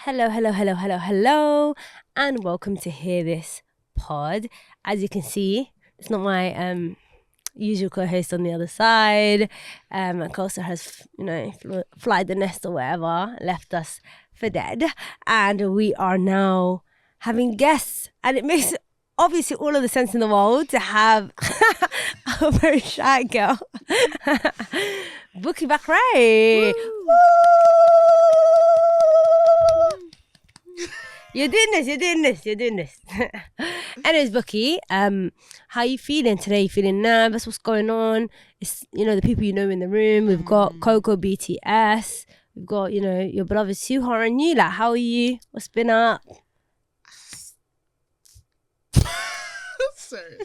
Hello, hello, hello, hello, hello, and welcome to Hear This Pod. As you can see, it's not my usual co-host on the other side. Kosa has, flied the nest or whatever, left us for dead, and we are now having guests, and it makes obviously all of the sense in the world to have a very shy girl, Bukky back right. You're doing this. Anyways, Bukky, how you feeling today? You feeling nervous? What's going on? It's, the people you know in the room. We've got Coco BTS. We've got, your beloved Suhaar and you. Like, how are you? What's been up? Sorry.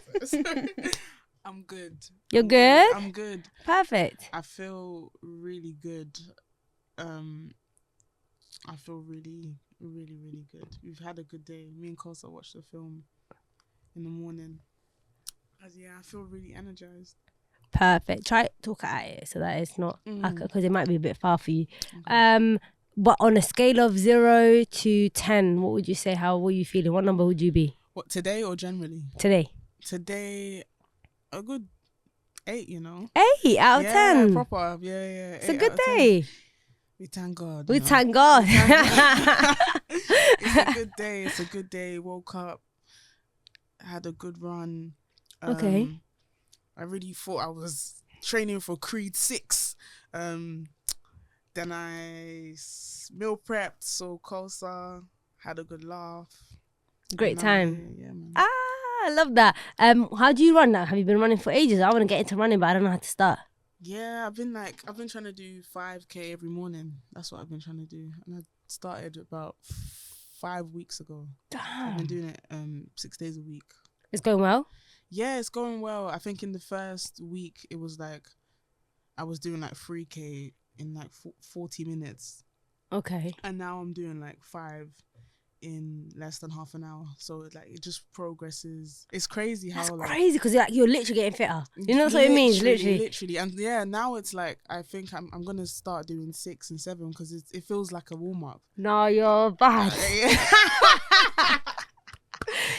I'm good. You're good? I'm good. Perfect. I feel really good. I feel really, really, really good. We've had a good day. Me and Kosa watched the film in the morning. I feel really energized. Perfect. Try talk at it so that it's not because it might be a bit far for you. Okay. But on a scale of 0 to 10, what would you say? How were you feeling? What number would you be? What, today or generally? Today, a good 8, 8 out of 10. Proper. Yeah. It's a good day. We thank God. We thank God. It's a good day. It's a good day. Woke up, had a good run. Okay. I really thought I was training for Creed 6. Then I meal prepped, so Kosa, had a good laugh. Great time. Yeah, man. I love that. How do you run now? Have you been running for ages? I want to get into running, but I don't know how to start. Yeah, I've been trying to do 5K every morning. That's what I've been trying to do. And I started about 5 weeks ago. Damn. I've been doing it 6 days a week. It's going well? Yeah, it's going well. I think in the first week, it was like, I was doing like 3K in like 40 minutes. Okay. And now I'm doing like 5 in less than half an hour. So like it just progresses. It's crazy how That's crazy because you're literally getting fitter. You know what it means? Literally. And yeah, now it's like, I think I'm going to start doing 6 and 7 because it feels like a warm-up. No, you're bad.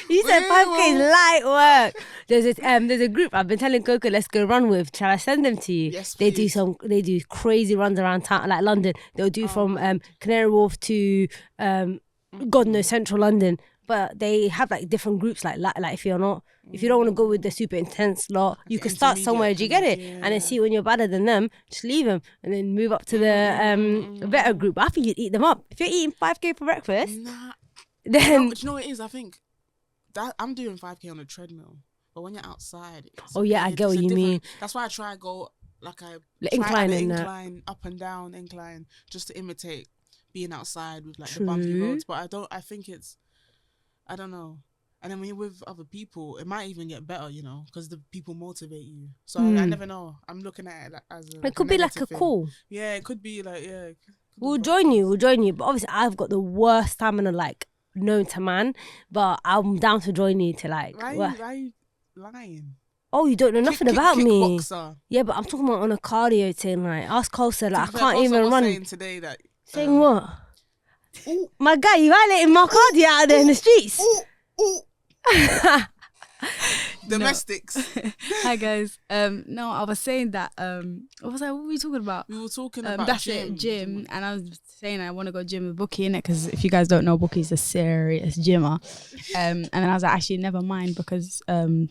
You said 5K is light work. There's a group I've been telling Coco let's go run with. Shall I send them to you? Yes, They please. do crazy runs around town, like London. They'll do from Canary Wharf to God knows central London. But they have like different groups. Like if you don't want to go with the super intense lot, you can start somewhere. Do you get it? Yeah. And then see when you're better than them, just leave them and then move up to the better group. I think you'd eat them up if you're eating 5K for breakfast. Nah. Then Do you know what it is? I think that I'm doing 5K on a treadmill, but when you're outside, I get what you mean. That's why I try to go like incline up and down incline, just to imitate being outside with like True. the bumpy roads. But I think I don't know. And then when you're with other people, it might even get better, because the people motivate you. So I never know. I'm looking at it like as a, It could be like a thing. call. Yeah, it could be like We'll join you. But obviously, I've got the worst stamina, like known to man. But I'm down to join you to like. Why are you lying? Oh, you don't know nothing about me. Kickboxer. Yeah, but I'm talking about on a cardio thing. Like, ask Kosa. Like, I can't Kosa even was run. saying today that Saying what? My guy, you violating my cardio out there in the streets. Domestics. Hi guys. No, I was saying that what were we talking about? We were talking about that's gym, and I was saying I want to go gym with Bukky in it because if you guys don't know, Bukky's a serious gymmer. And then I was like, actually, never mind because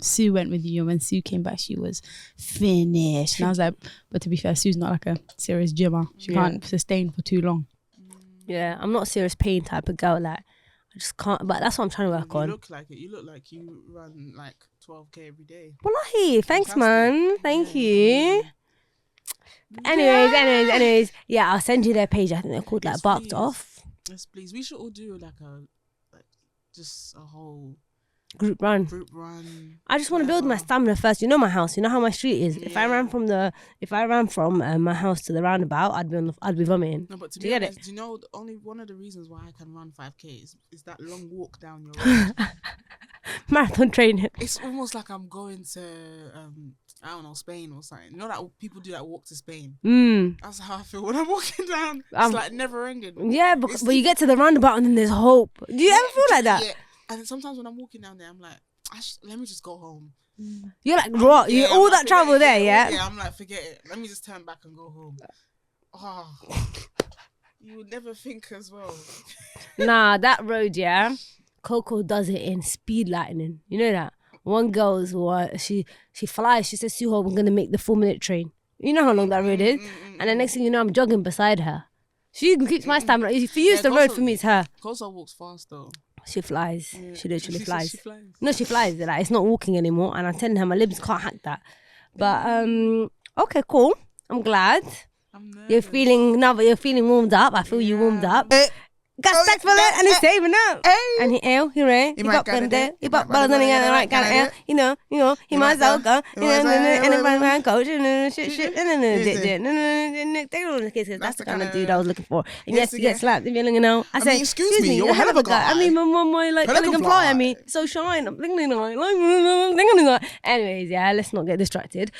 Sue went with you, and when Sue came back, she was finished. And I was like, but to be fair, Sue's not like a serious gymmer. She can't sustain for too long. Yeah, I'm not a serious pain type of girl. Like, I just can't. But that's what I'm trying to work on. You look like it. You look like you run like 12K every day. Wallahi, thanks, man. Thank you. Anyways, yeah, I'll send you their page. I think they're called like Barked Off. Yes, please. We should all do like just a whole group run. I just want to build my stamina first. You know my house. You know how my street is. Yeah. If I ran from my house to the roundabout, I'd be vomiting. No, but to be honest, do you know only one of the reasons why I can run 5K is that long walk down your road. Marathon training. It's almost like I'm going to I don't know, Spain or something. You know that people do that walk to Spain. That's how I feel when I'm walking down. It's like never ending. Yeah, but you get to the roundabout and then there's hope. Do you ever feel like that? Yeah. And sometimes when I'm walking down there, I'm like, let me just go home. You're like, what? Yeah, all that travel there, yeah? Yeah, I'm like, forget it. Let me just turn back and go home. Oh, you would never think as well. Nah, that road, yeah. Coco does it in speed lightning. You know that? One girl's she flies. She says, Suhaar, we're gonna make the 4-minute train. You know how long that road is? And the next thing you know, I'm jogging beside her. She keeps my stamina. If you use the road, for me, it's her. Coco walks fast though. She flies. Yeah. She literally flies. She flies. No, she flies. Like, it's not walking anymore. And I'm telling her my limbs can't hack that. But okay, cool. I'm glad. You're feeling warmed up. I feel you warmed up. Got sex for that and he's saving up. And he ill, he ran, he got gun there, he got balls on the right kind of ill. You know, he might as well go. And the man coach and shit. That's the kind of dude I was looking for. And yes, you get slapped if you know. I say, excuse me, you're a hell of a guy. I mean, my like elegant fly. I mean, so shine. I'm thinking like. Anyways, yeah, let's not get distracted.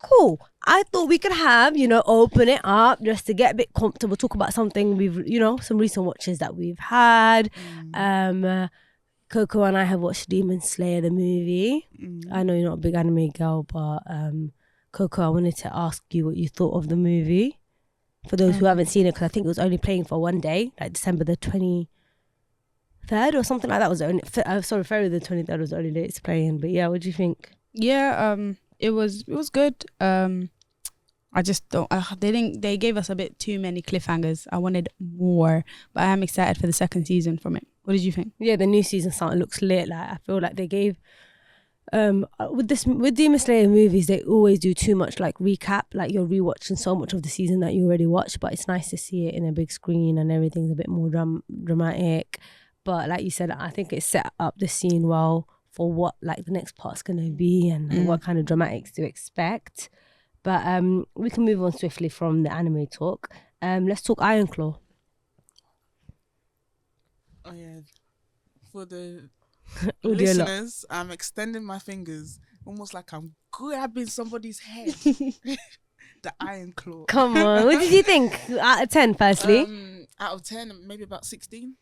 Cool. I thought we could have, open it up just to get a bit comfortable, talk about something we've, some recent watches that we've had. Coco and I have watched Demon Slayer, the movie. I know you're not a big anime girl, but Coco, I wanted to ask you what you thought of the movie. For those who haven't seen it, because I think it was only playing for one day, like December the 23rd or something like that was the only, February the 23rd was the only day it's playing. But yeah, what do you think? Yeah, it was good. I just don't. They gave us a bit too many cliffhangers. I wanted more, but I am excited for the second season from it. What did you think? Yeah, the new season looks lit. Like I feel like they gave with Demon Slayer movies, they always do too much like recap. Like you're rewatching so much of the season that you already watched, but it's nice to see it in a big screen and everything's a bit more dramatic. But like you said, I think it set up the scene well for what like the next part's gonna be and what kind of dramatics to expect. But we can move on swiftly from the anime talk. Let's talk Iron Claw. Oh yeah, for the listeners, I'm extending my fingers almost like I'm grabbing somebody's head. The Iron Claw. Come on, what did you think out of 10? Firstly, out of 10, maybe about 16.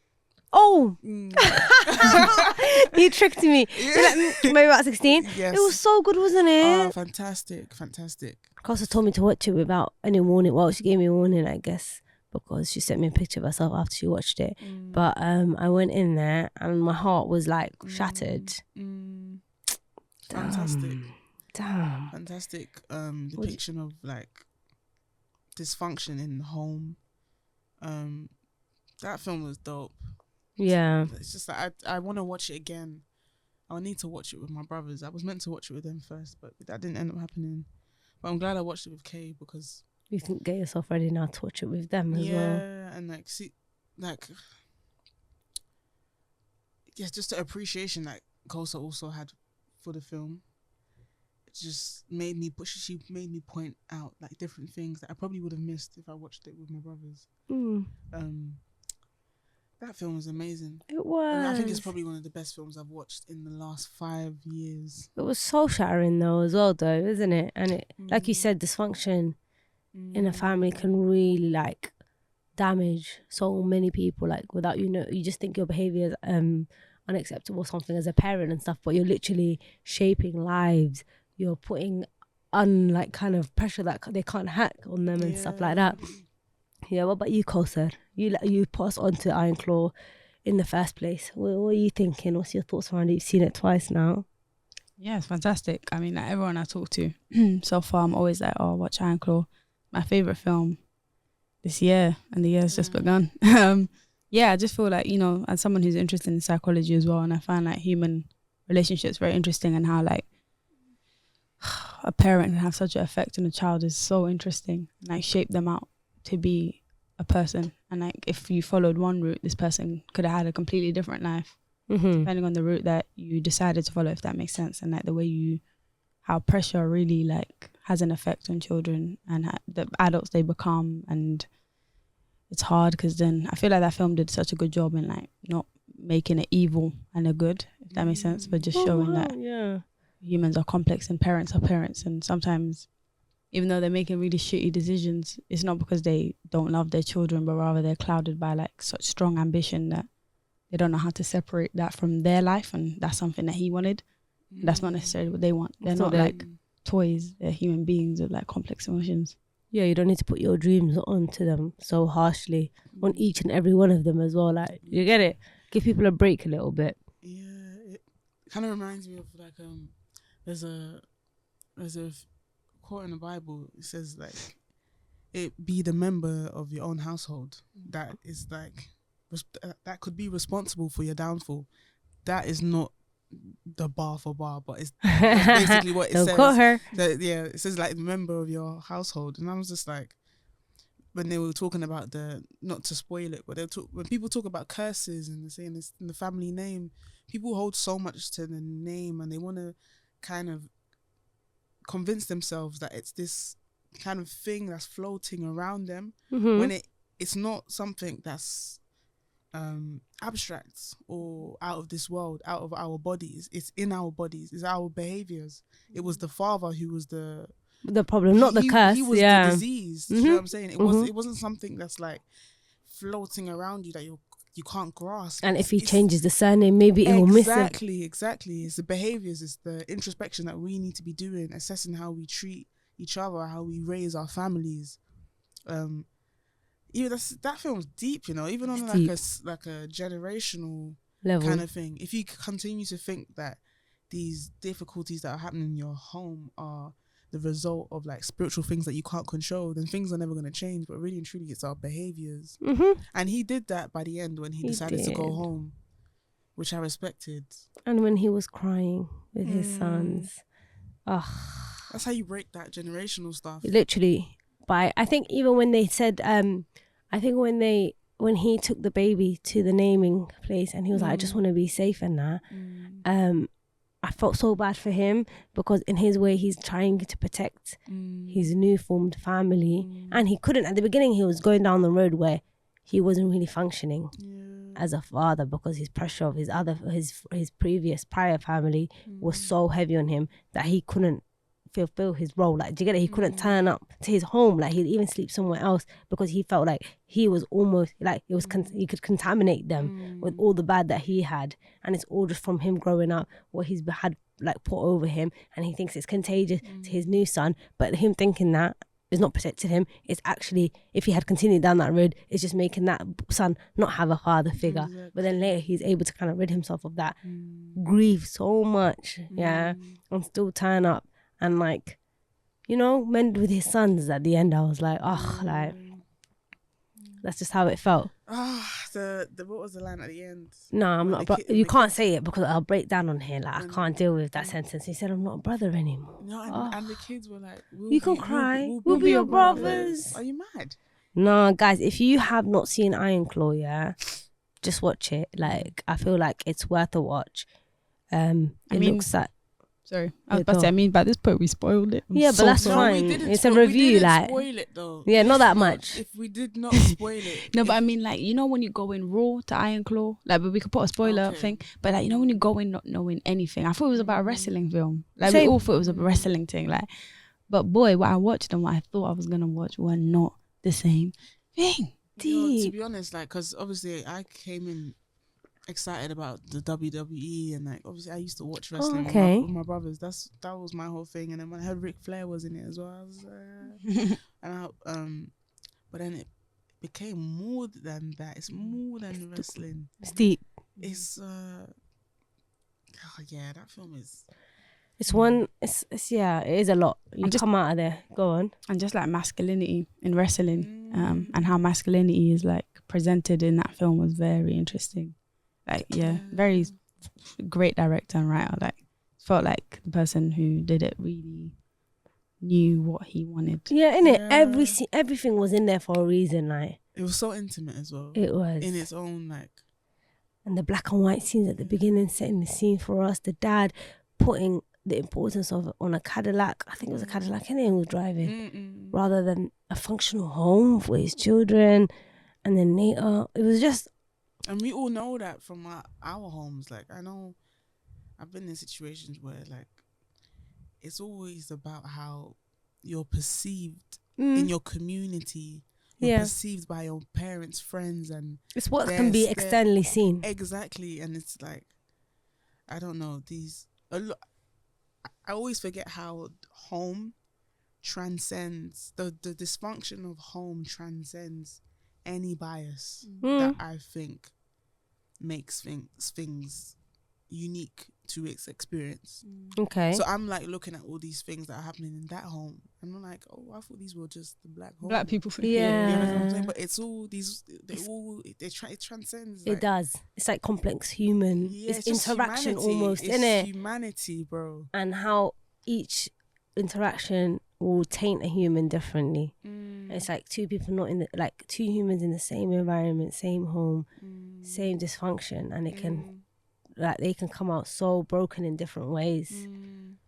Oh, you tricked me. Yeah. Maybe about 16. Yes. It was so good, wasn't it? Oh, fantastic. Kosa told me to watch it without any warning. Well, she gave me a warning, I guess, because she sent me a picture of herself after she watched it. But I went in there and my heart was like shattered. Fantastic. Damn. Fantastic depiction of like dysfunction in the home. That film was dope. Yeah. It's just like I want to watch it again. I'll need to watch it with my brothers. I was meant to watch it with them first, but that didn't end up happening. But I'm glad I watched it with Kay because you can get yourself ready now to watch it with them as well. Yeah, and like see, like just the appreciation that Kosa also had for the film. It just made me she made me point out like different things that I probably would have missed if I watched it with my brothers. That film was amazing. It was. I think it's probably one of the best films I've watched in the last 5 years. It was soul shattering though as well though, isn't it? And it, like you said, dysfunction in a family can really like damage so many people. Like without you just think your behaviour is unacceptable, something as a parent and stuff, but you're literally shaping lives. You're putting like kind of pressure that they can't hack on them and stuff like that. Yeah, what about you, Kosa? You put us onto Iron Claw in the first place. What are you thinking? What's your thoughts around it? You've seen it twice now. Yeah, it's fantastic. I mean, like everyone I talk to so far, I'm always like, oh, watch Iron Claw. My favourite film this year, and the year's just begun. Yeah, I just feel like, as someone who's interested in psychology as well, and I find like human relationships very interesting, and how like a parent can have such an effect on a child is so interesting, and like shape them out to be a person. And like if you followed one route, this person could have had a completely different life, depending on the route that you decided to follow, if that makes sense. And like the way how pressure really like has an effect on children and the adults they become. And it's hard because then I feel like that film did such a good job in like not making it evil and a good, if that makes sense, but just showing that humans are complex and parents are parents, and sometimes even though they're making really shitty decisions, it's not because they don't love their children, but rather they're clouded by like such strong ambition that they don't know how to separate that from their life, and that's something that he wanted. That's not necessarily what they want. They're not like toys. They're human beings with like complex emotions. Yeah, you don't need to put your dreams onto them so harshly on each and every one of them as well. Like, you get it? Give people a break a little bit. Yeah, it kind of reminds me of like there's a quote in the Bible. It says like, it be the member of your own household that is like that could be responsible for your downfall. That is not the bar for bar, but it's basically what it Don't says. quote her. That, yeah, it says like member of your household, and I was just like, when they were talking about not to spoil it, but when people talk about curses and they're saying it's in the family name, people hold so much to the name, and they want to kind of convince themselves that it's this kind of thing that's floating around them, when it's not something that's abstract or out of this world, out of our bodies. It's in our bodies. It's our behaviors. It was the father who was the problem, not the curse. He was the disease. You know what I'm saying? It wasn't something that's like floating around you that you can't grasp. And if he changes the surname, maybe it will miss him. Exactly. It's the behaviors. It's the introspection that we need to be doing, assessing how we treat each other, how we raise our families. Even that film's deep, you know, even on like a generational level kind of thing. If you continue to think that these difficulties that are happening in your home are the result of like spiritual things that you can't control, then things are never going to change. But really and truly, it's our behaviors. And he did that by the end when he decided to go home, which I respected. And when he was crying with his sons. That's how you break that generational stuff. Literally. But I think even when they said, I think when he took the baby to the naming place and he was like, I just want to be safe and that, I felt so bad for him, because in his way he's trying to protect his new formed family, and he couldn't. At the beginning he was going down the road where he wasn't really functioning as a father, because his pressure of his previous prior family was so heavy on him that he couldn't fulfill his role. Like, do you get it? He couldn't turn up to his home. Like, he'd even sleep somewhere else because he felt like he was almost like he he could contaminate them with all the bad that he had, and it's all just from him growing up, what he's had like put over him, and he thinks it's contagious to his new son. But him thinking that is not protecting him. It's actually, if he had continued down that road, it's just making that son not have a father figure. Exactly. But then later he's able to kind of rid himself of that grief so much, and still turn up and like, you know, mend with his sons. At the end I was like, like, that's just how it felt. The what was the line at the end? No, I'm not you can't say it because I'll break down on here. Like, I can't deal with that sentence. He said, I'm not a brother anymore. No, and the kids were like, you can cry, we'll be your brothers. Are you mad? No, guys, if you have not seen Iron Claw, just watch it. Like, I feel like it's worth a watch. Looks at, sorry, I was about to say, I mean, by this point we spoiled it. But that's fine. It's a review. We didn't like, spoil it though. Yeah, not that much. If we did not spoil it. No, but I mean, like, you know, when you go in raw to Iron Claw, like, but we could put a spoiler thing. But like, you know, when you go in not knowing anything, I thought it was about a wrestling film. Like, we all thought it was a wrestling thing. Like, but boy, what I watched and what I thought I was gonna watch were not the same thing. You know, to be honest, like, because obviously I came in excited about the WWE, and like, obviously I used to watch wrestling with my brothers. That was my whole thing. And then when I heard Ric Flair was in it as well, I was but then it became more than that. It's more than wrestling. It's deep. It's that film is. It's one. It's it is a lot. You just come out of there. Go on. And just like masculinity in wrestling, and how masculinity is like presented in that film was very interesting. Like, very great director and writer. Like, felt like the person who did it really knew what he wanted. Yeah, innit? Everything was in there for a reason. Like, it was so intimate as well. It was in its own like. And the black and white scenes at the beginning, setting the scene for us. The dad putting the importance of it on a Cadillac. I think it was a Cadillac, and he was driving, rather than a functional home for his children. And then later, it was just. And we all know that from our homes. Like, I know I've been in situations where like it's always about how you're perceived in your community. You're perceived by your parents, friends, and it's what can be externally seen. Exactly, and it's like, I don't know, I always forget how home transcends the dysfunction of home transcends any bias that I think makes things unique to its experience. Okay. So I'm like looking at all these things that are happening in that home, and I'm like, oh, I thought these were just the black home. Black people. Yeah. You know what I'm saying? But it's all these. It transcends. It does. It's like complex human. It's interaction almost, it's innit? Humanity, bro. And how each interaction will taint a human differently. It's like two people two humans in the same environment, same home, same dysfunction, and it can they can come out so broken in different ways,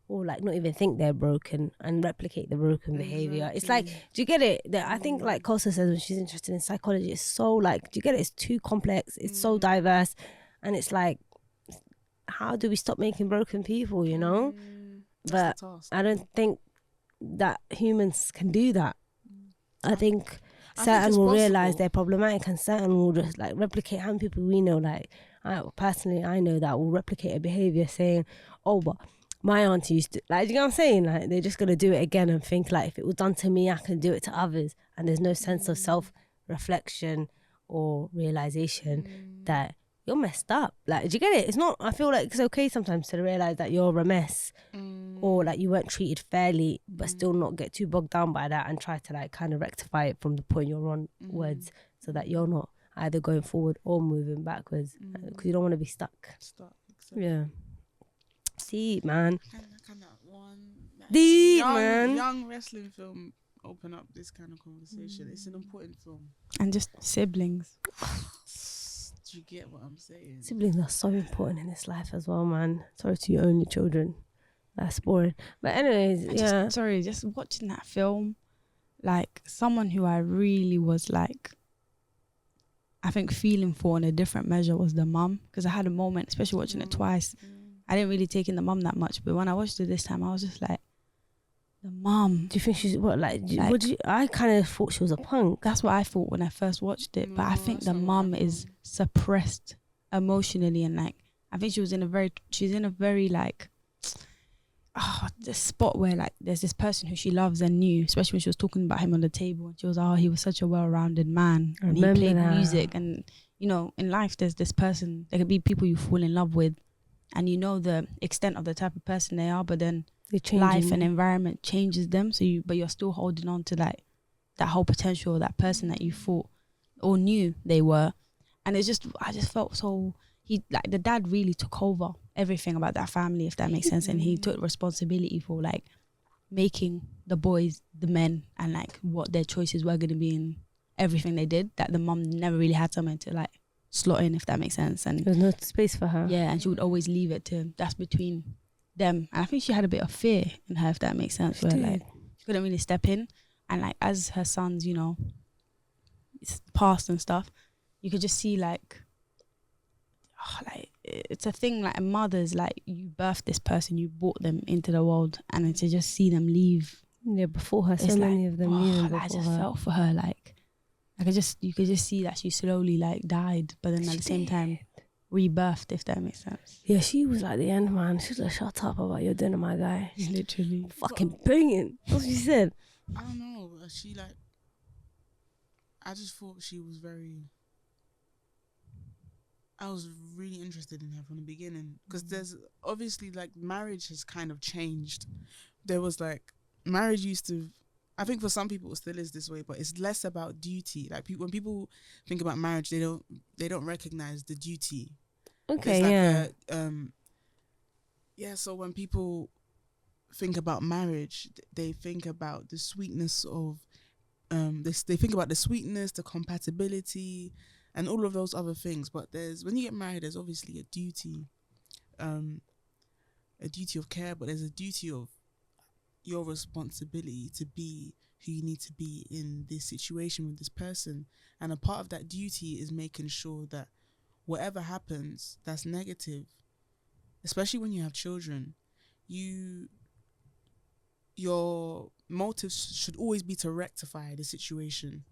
or like not even think they're broken and replicate the broken behavior. It's like, do you get it? I think like Kosa says when she's interested in psychology, it's so like, do you get it? It's too complex. It's so diverse, and it's like, how do we stop making broken people? You know, but I don't think that humans can do that. I think certain will realize they're problematic, and certain will just like replicate. How many people we know, like personally, I know that will replicate a behavior saying, oh, but my auntie used to, like, you know what I'm saying? Like, they're just going to do it again and think like, if it was done to me, I can do it to others. And there's no sense of self-reflection or realization that you're messed up. Like, do you get it? It's not, I feel like it's okay sometimes to realize that you're a mess or like you weren't treated fairly, but still not get too bogged down by that and try to like kind of rectify it from the point you're on words, so that you're not either going forward or moving backwards, because you don't want to be stuck. Exactly. Yeah. See, man. Can that one Deep, man. Young wrestling film open up this kind of conversation? It's an important film. And just siblings. Do you get what I'm saying? Siblings are so important in this life as well, man. Sorry to your only children. That's boring. But anyways, Just watching that film, like someone who I really was like, I think feeling for in a different measure was the mum, because I had a moment, especially watching it twice. I didn't really take in the mum that much, but when I watched it this time, I was just like, the mum. Do you think she's what I kind of thought she was a punk. That's what I thought when I first watched it, but I think the mum is suppressed emotionally, and like I think she's in a very like this spot where like there's this person who she loves and knew, especially when she was talking about him on the table, and she was, he was such a well-rounded man, and he played music, and you know, in life there's this person, there could be people you fall in love with and you know the extent of the type of person they are, but then life and environment changes them, but you're still holding on to like that whole potential of that person that you thought or knew they were. And I just felt so, the dad really took over everything about that family, if that makes sense, and he took responsibility for like making the boys the men, and like what their choices were going to be in everything they did, that the mum never really had someone to like slot in, if that makes sense. And there's no space for her. Yeah, and she would always leave it to, that's between them. And I think she had a bit of fear in her, if that makes sense, where like she couldn't really step in. And like as her sons, you know, it's past and stuff, you could just see like it's a thing, like a mother's, like you birthed this person, you brought them into the world, and then to just see them leave before her, so many of them leaving before I just her. felt for her, like you could just see that she slowly like died, but then at the same time rebirthed, if that makes sense. Yeah, she was like the end, man. She was like, shut up about your dinner, my guy. Literally fucking banging. That's what she said. I don't know, she like, I just thought she was I was really interested in her from the beginning, because there's obviously like marriage has kind of changed. There was like, marriage used to, I think for some people it still is this way, but it's less about duty. Like when people think about marriage, they don't recognize the duty. Okay, So when people think about marriage, they think about the sweetness of they think about the sweetness, the compatibility, and all of those other things. But when you get married, there's obviously a duty of care, but there's a duty of your responsibility to be who you need to be in this situation with this person. And a part of that duty is making sure that whatever happens that's negative, especially when you have children, you your motives should always be to rectify the situation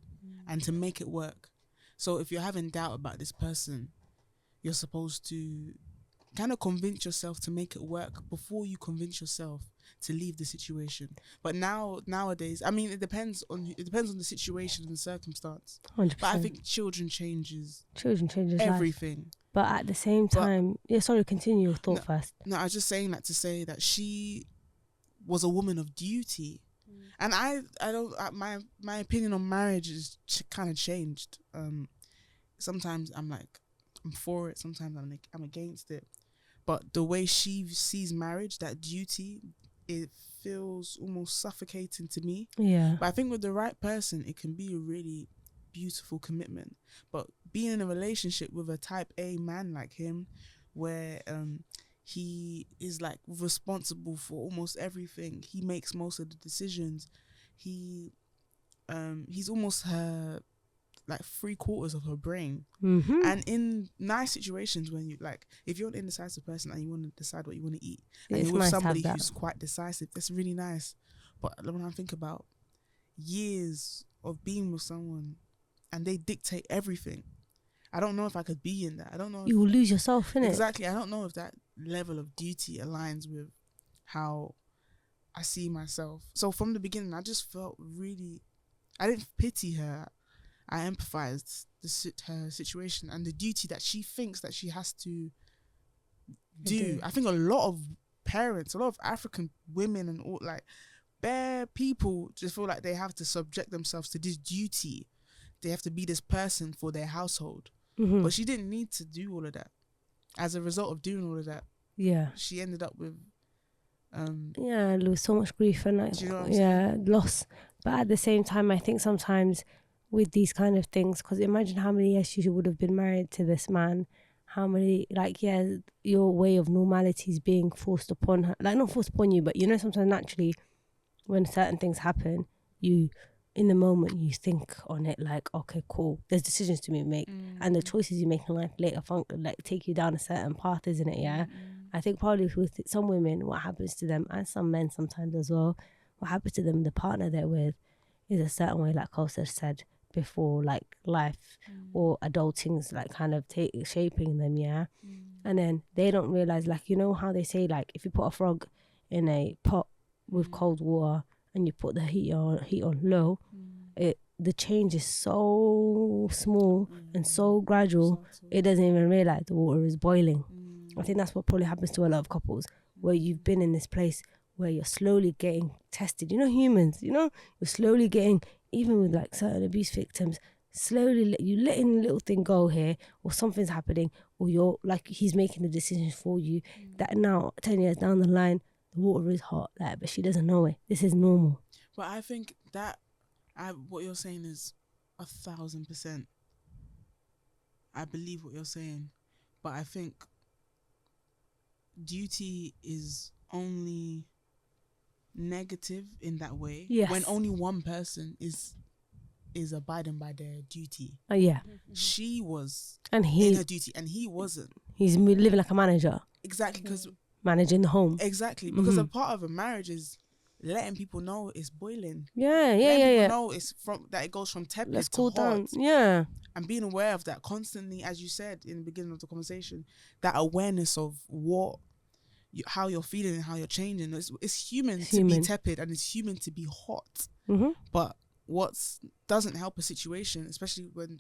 and to make it work. So if you're having doubt about this person, you're supposed to kind of convince yourself to make it work before you convince yourself to leave the situation. But nowadays, I mean, it depends on the situation and the circumstance. 100%. But I think children changes life. everything. But at the same time, continue your thought first. No, I was just saying that to say that she was a woman of duty. And I don't, my opinion on marriage is kind of changed. Sometimes I'm like, I'm for it. Sometimes I'm against it. But the way she sees marriage, that duty, it feels almost suffocating to me. Yeah. But I think with the right person, it can be a really beautiful commitment. But being in a relationship with a type A man like him, where he is like responsible for almost everything, he makes most of the decisions, he's almost her, like 3/4 of her brain. And in nice situations, when you like, if you're an indecisive person and you want to decide what you want to eat, and you're with nice to somebody have that. who's quite decisive, that's really nice. But when I think about years of being with someone and they dictate everything, I don't know if I could be in that. I don't know if, You will lose yourself, innit? exactly, I don't know if that level of duty aligns with how I see myself. So from the beginning, I just felt really, I didn't pity her, I empathized her situation and the duty that she thinks that she has to do. I think a lot of parents, a lot of African women and all, like, bare people just feel like they have to subject themselves to this duty. They have to be this person for their household. But she didn't need to do all of that. As a result of doing all of that, she ended up with lose so much grief and like, do you know what I'm saying? loss. But at the same time, I think sometimes with these kind of things, because imagine how many years she would have been married to this man, how many, like, your way of normality is being forced upon her, like, not forced upon you, but you know, sometimes naturally when certain things happen, you, in the moment, you think on it like, okay, cool, there's decisions to make, and the choices you make in life later like take you down a certain path, isn't it? I think probably with some women, what happens to them, and some men sometimes as well, what happens to them, the partner they're with is a certain way, like Kosa said before, like life or adulting's like kind of shaping them, and then they don't realize, like, you know how they say, like, if you put a frog in a pot with cold water and you put the heat on low, the change is so small and so gradual, it doesn't even realize the water is boiling. I think that's what probably happens to a lot of couples, where you've been in this place where you're slowly getting tested. You know, humans, you know, you're slowly getting, even with like certain abuse victims, slowly you letting a little thing go here, or something's happening, or you're like, he's making the decisions for you, that now 10 years down the line, the water is hot, like, but she doesn't know it. This is normal. But I think that what you're saying is 1,000%. I believe what you're saying, but I think duty is only negative in that way when only one person is abiding by their duty. She was in her duty and he wasn't. He's living like a manager. Exactly, because managing the home. Exactly, because a part of a marriage is letting people know it's boiling. Letting people know it's that it goes from tepid Let's to cool hot. down. And being aware of that constantly, as you said in the beginning of the conversation, that awareness of how you're feeling and how you're changing. It's human to be tepid and it's human to be hot. But what doesn't help a situation, especially when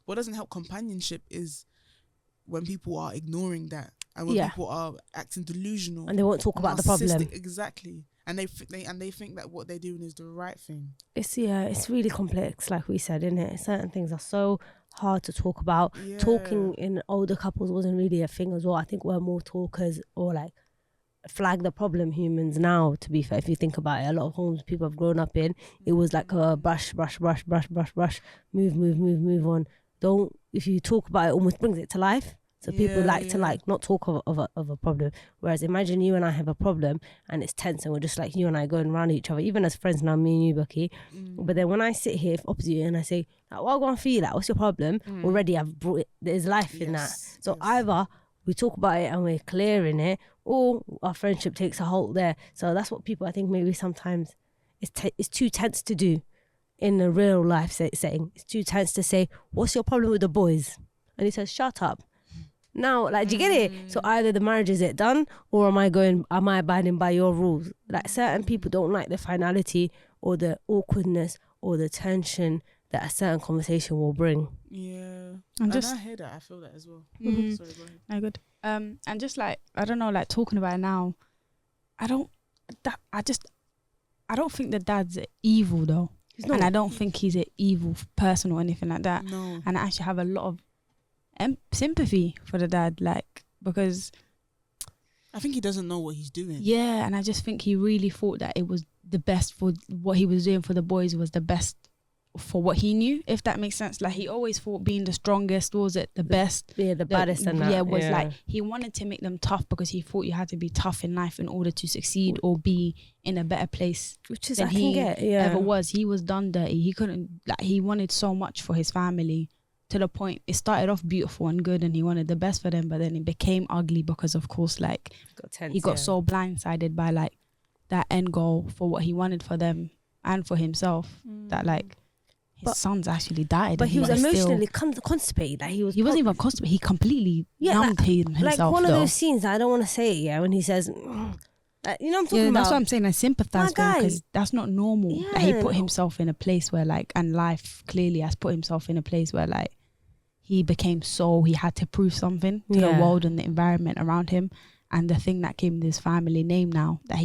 what doesn't help companionship is when people are ignoring that, and when people are acting delusional and they won't talk about the problem. Exactly. And they think that what they're doing is the right thing. It's really complex, like we said, isn't it? Certain things are so hard to talk about. Talking in older couples wasn't really a thing as well. I think we're more talkers, or like flag the problem humans now, to be fair. If you think about it, a lot of homes people have grown up in, it was like a brush, move on. If you talk about it, it almost brings it to life. So people like to not talk of a problem. Whereas imagine you and I have a problem and it's tense and we're just like you and I going around each other, even as friends now, me and you, Bukky. But then when I sit here opposite you and I say, like, what am I going to feel like? What's your problem? Already I've brought it, there's life in that. So either we talk about it and we're clear in it, or our friendship takes a halt there. So that's what people, I think, maybe sometimes it's too tense to do in a real life setting. It's too tense to say, what's your problem with the boys? And he says, shut up. Now, like, do you get it? So either the marriage, is it done, or am I abiding by your rules? Like, certain people don't like the finality or the awkwardness or the tension that a certain conversation will bring. Yeah. And I hear that. I feel that as well. Mhm. Sorry, go ahead. No, good. And just like, I don't know, like talking about it now, I don't think the dad's evil though. And I don't think he's an evil person or anything like that. No. And I actually have a lot of sympathy for the dad, like, because I think he doesn't know what he's doing. yeah, and I just think he really thought that it was the best for what he was doing for the boys, was the best for what he knew, if that makes sense. Like, he always thought being the strongest was it the best. Yeah, the baddest and that. Yeah, was like, he wanted to make them tough because he thought you had to be tough in life in order to succeed or be in a better place, which is than I can get, yeah. ever was. He was done dirty. He couldn't, like, he wanted so much for his family, to the point it started off beautiful and good and he wanted the best for them, but then it became ugly because, of course, like, he got so blindsided by like that end goal for what he wanted for them and for himself, that like his sons actually died. But he was emotionally still, constipated. Like, he wasn't even constipated. He completely numbed himself. Like one of though. those scenes, I don't want to say it, yeah, when he says, you know what I'm talking about? That's what I'm saying. I sympathize with him because that's not normal. Yeah. Like, he put himself in a place where like, and life clearly has put himself in a place where like, he had to prove something to the world and the environment around him. And the thing that came with his family name now, that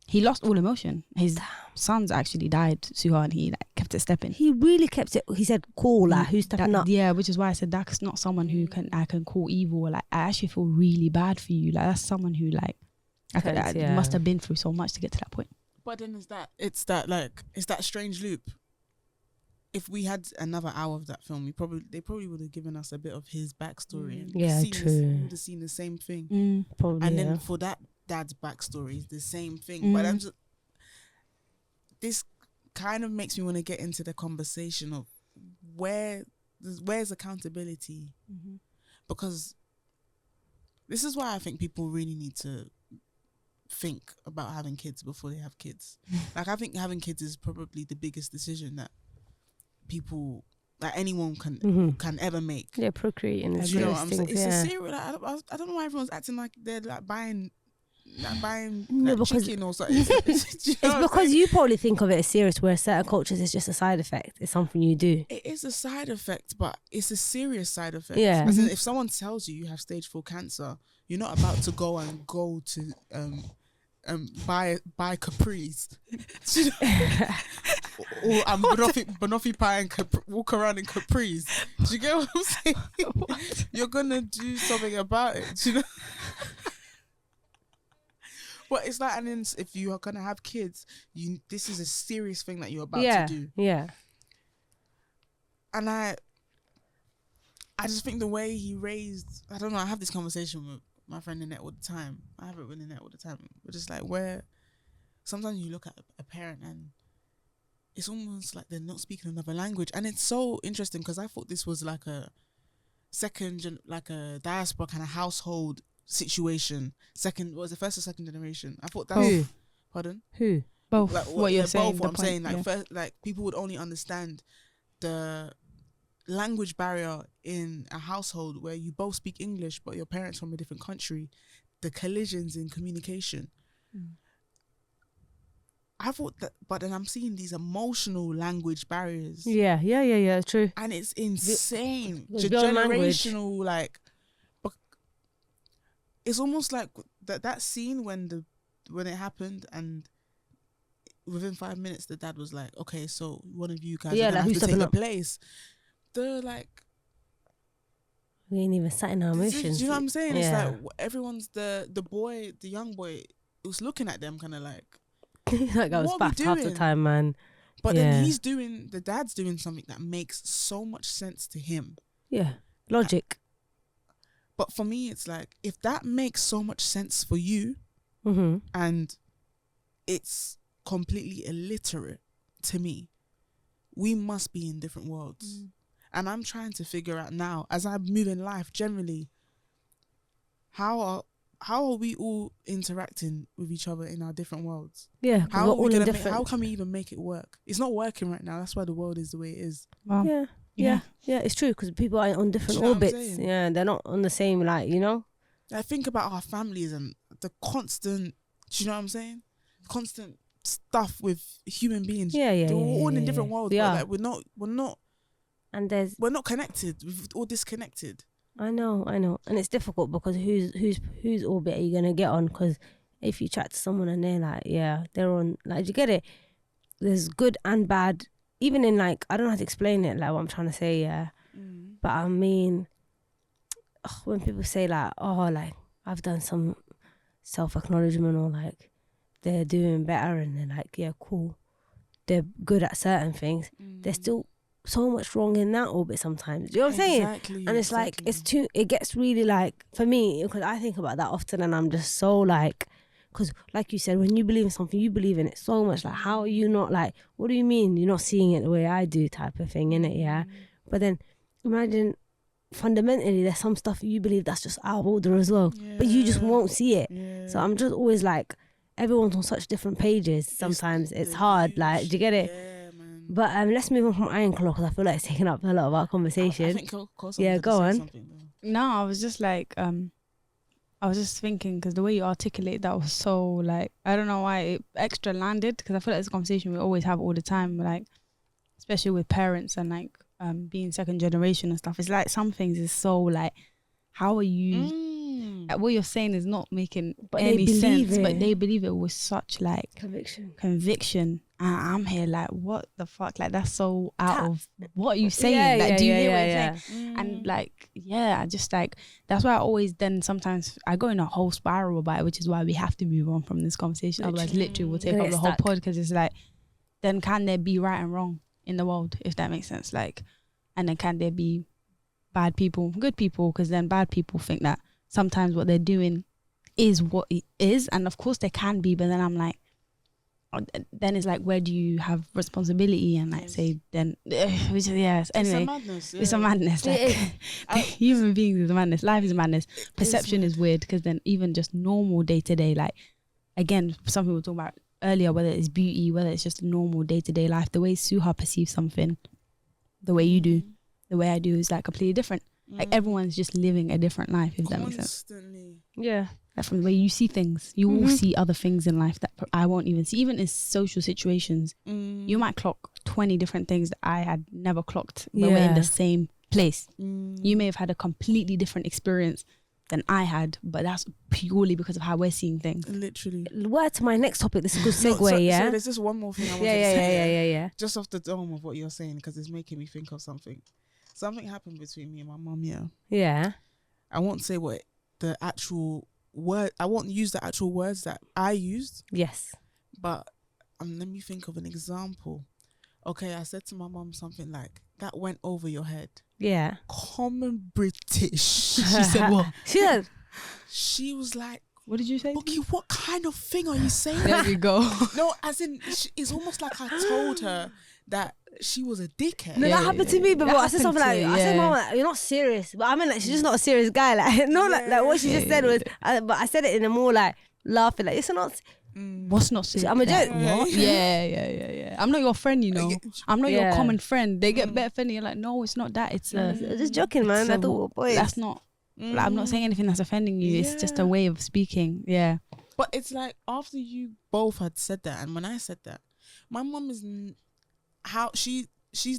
he lost all emotion. His sons actually died, Suhaar, and he like kept it stepping. He really kept it. He said, cool, like, who's stepping up? Yeah, which is why I said that's not someone who I can call evil. Like, I actually feel really bad for you. Like, that's someone who like, must have been through so much to get to that point. But then it's that strange loop. If we had another hour of that film, they probably would have given us a bit of his backstory. And Yeah, true. We would have seen the same thing. Probably, and then for that dad's backstory, the same thing. But this kind of makes me want to get into the conversation of where's accountability, because this is why I think people really need to think about having kids before they have kids. Like, I think having kids is probably the biggest decision that people, like, anyone can ever make. Yeah, procreating is you know what I'm saying? things, It's a serious. Like, I don't know why everyone's acting like they're like buying chicken or something. It's because you probably think of it as serious, where certain cultures it's just a side effect. It's something you do. It is a side effect, but it's a serious side effect. Yeah. As in, if someone tells you have stage 4 cancer, you're not about to go to buy Capri's or banoffee pie and walk around in Capri's. Do you get what I'm saying? You're gonna do something about it. Do you know? But it's like, and then if you are gonna have kids, this is a serious thing that you're about to do. Yeah. And I just think the way he raised, I don't know, I have this conversation with my friend Annette all the time. I have it with Annette all the time. But just like, where sometimes you look at a parent and it's almost like they're not speaking another language. And it's so interesting because I thought this was like a like a diaspora kind of household situation. Was it first or second generation? I thought that was, pardon? Who? Both. Like, what you're saying. Both, what I'm saying. Like, first, like, people would only understand the language barrier in a household where you both speak English but your parents from a different country, the collisions in communication. I thought that, but then I'm seeing these emotional language barriers. Yeah, true. And it's insane. Beyond Generational, like, but it's almost like that scene when it happened, and within 5 minutes the dad was like, okay, so one of you guys are gonna have to take the place. They're like, we ain't even sat in our emotions. Do you know what I'm saying? Yeah. It's like everyone's the young boy was looking at them kind of like like I was back half the time, man. But then the dad's doing something that makes so much sense to him. Yeah, logic. But for me, it's like, if that makes so much sense for you, and it's completely illiterate to me, we must be in different worlds. And I'm trying to figure out now, as I move in life generally, how are we all interacting with each other in our different worlds? Yeah, 'cause How we're are we all in gonna different. how can we even make it work? It's not working right now. That's why the world is the way it is. Well, Yeah, it's true because people are on different Do you know what I'm orbits. saying? Yeah, they're not on the same, like, you know. I think about our families and the constant. Do you know what I'm saying? Constant stuff with human beings. Yeah. They're all in different worlds. We but are. like And there's, we're not connected. We're all disconnected. I know, and it's difficult because whose orbit are you gonna get on? Because if you chat to someone and they're like, yeah, they're on, like, do you get it? There's good and bad, even in, like, I don't know how to explain it, like what I'm trying to say, yeah. But I mean, when people say like, oh, like I've done some self-acknowledgement, or like they're doing better, and they're like, yeah, cool, they're good at certain things, there's still so much wrong in that orbit sometimes. Do you know what I'm saying? Exactly. And it's like, it gets really, like, for me, because I think about that often, and I'm just so like, because like you said, when you believe in something, you believe in it so much. Like, how are you not, like, what do you mean you're not seeing it the way I do, type of thing, innit? Yeah. But then imagine, fundamentally, there's some stuff you believe that's just out of order as well, but you just won't see it. So I'm just always like, everyone's on such different pages. Sometimes it's hard. Like, do you get it? But let's move on from Iron Claw, because I feel like it's taking up a lot of our conversation. I think Yeah, go on. No, I was just like, I was just thinking, because the way you articulate that was so, like, I don't know why it extra landed, because I feel like it's a conversation we always have all the time, like, especially with parents and like being second generation and stuff. It's like some things is so like, how are you? Like, what you're saying is not making any sense, but they believe it with such like conviction. And I'm here like, what the fuck? Like, that's so out of what are you saying? Like, do you hear what you're saying? And like, I just like, that's why I always then sometimes I go in a whole spiral about it, which is why we have to move on from this conversation. Otherwise, literally, we'll take up the whole pod, because it's like, then can there be right and wrong in the world, if that makes sense? Like, and then can there be bad people, good people? Because then bad people think that sometimes what they're doing is what it is, and of course there can be, but then I'm like, then it's like, where do you have responsibility? And like, say then which is, anyway, it's a madness. Like, human beings is a madness, life is a madness, perception is weird, because then even just normal day-to-day, like, again, some people were talking about earlier, whether it's beauty, whether it's just normal day-to-day life, the way Suhaar perceives something, the way you do, the way I do is like completely different. Like, everyone's just living a different life, if that makes sense. Yeah. Like, from the way you see things, you will see other things in life that I won't even see. Even in social situations, you might clock 20 different things that I had never clocked, but we're in the same place. You may have had a completely different experience than I had, but that's purely because of how we're seeing things. Literally. Word to my next topic. This is a good segue. So there's just one more thing I wanted to say. Yeah. Just off the dome of what you're saying, because it's making me think of something. Something happened between me and my mum. Yeah. I won't say what the actual word. I won't use the actual words that I used. Yes. But let me think of an example. Okay, I said to my mum something like, "That went over your head." Yeah. Common British. She said what? She said. She was like, what did you say? Bukky, what kind of thing are you saying? There we go. No, as in, it's almost like I told her that she was a dickhead. No, that happened to me before. I said something like, I said, "Mama, like, you're not serious." But I mean, like, she's just not a serious guy. Like, no, like what she just said was, but I said it in a more like laughing, like, it's not. What's not serious? I'm a joke. What? Yeah. I'm not your friend, you know. I'm not your common friend. They get better offended. You're like, no, it's not that. It's just joking, man. I thought, boy, that's not. Like, I'm not saying anything that's offending you. It's just a way of speaking. Yeah. But it's like, after you both had said that, and when I said that, my mum is how she's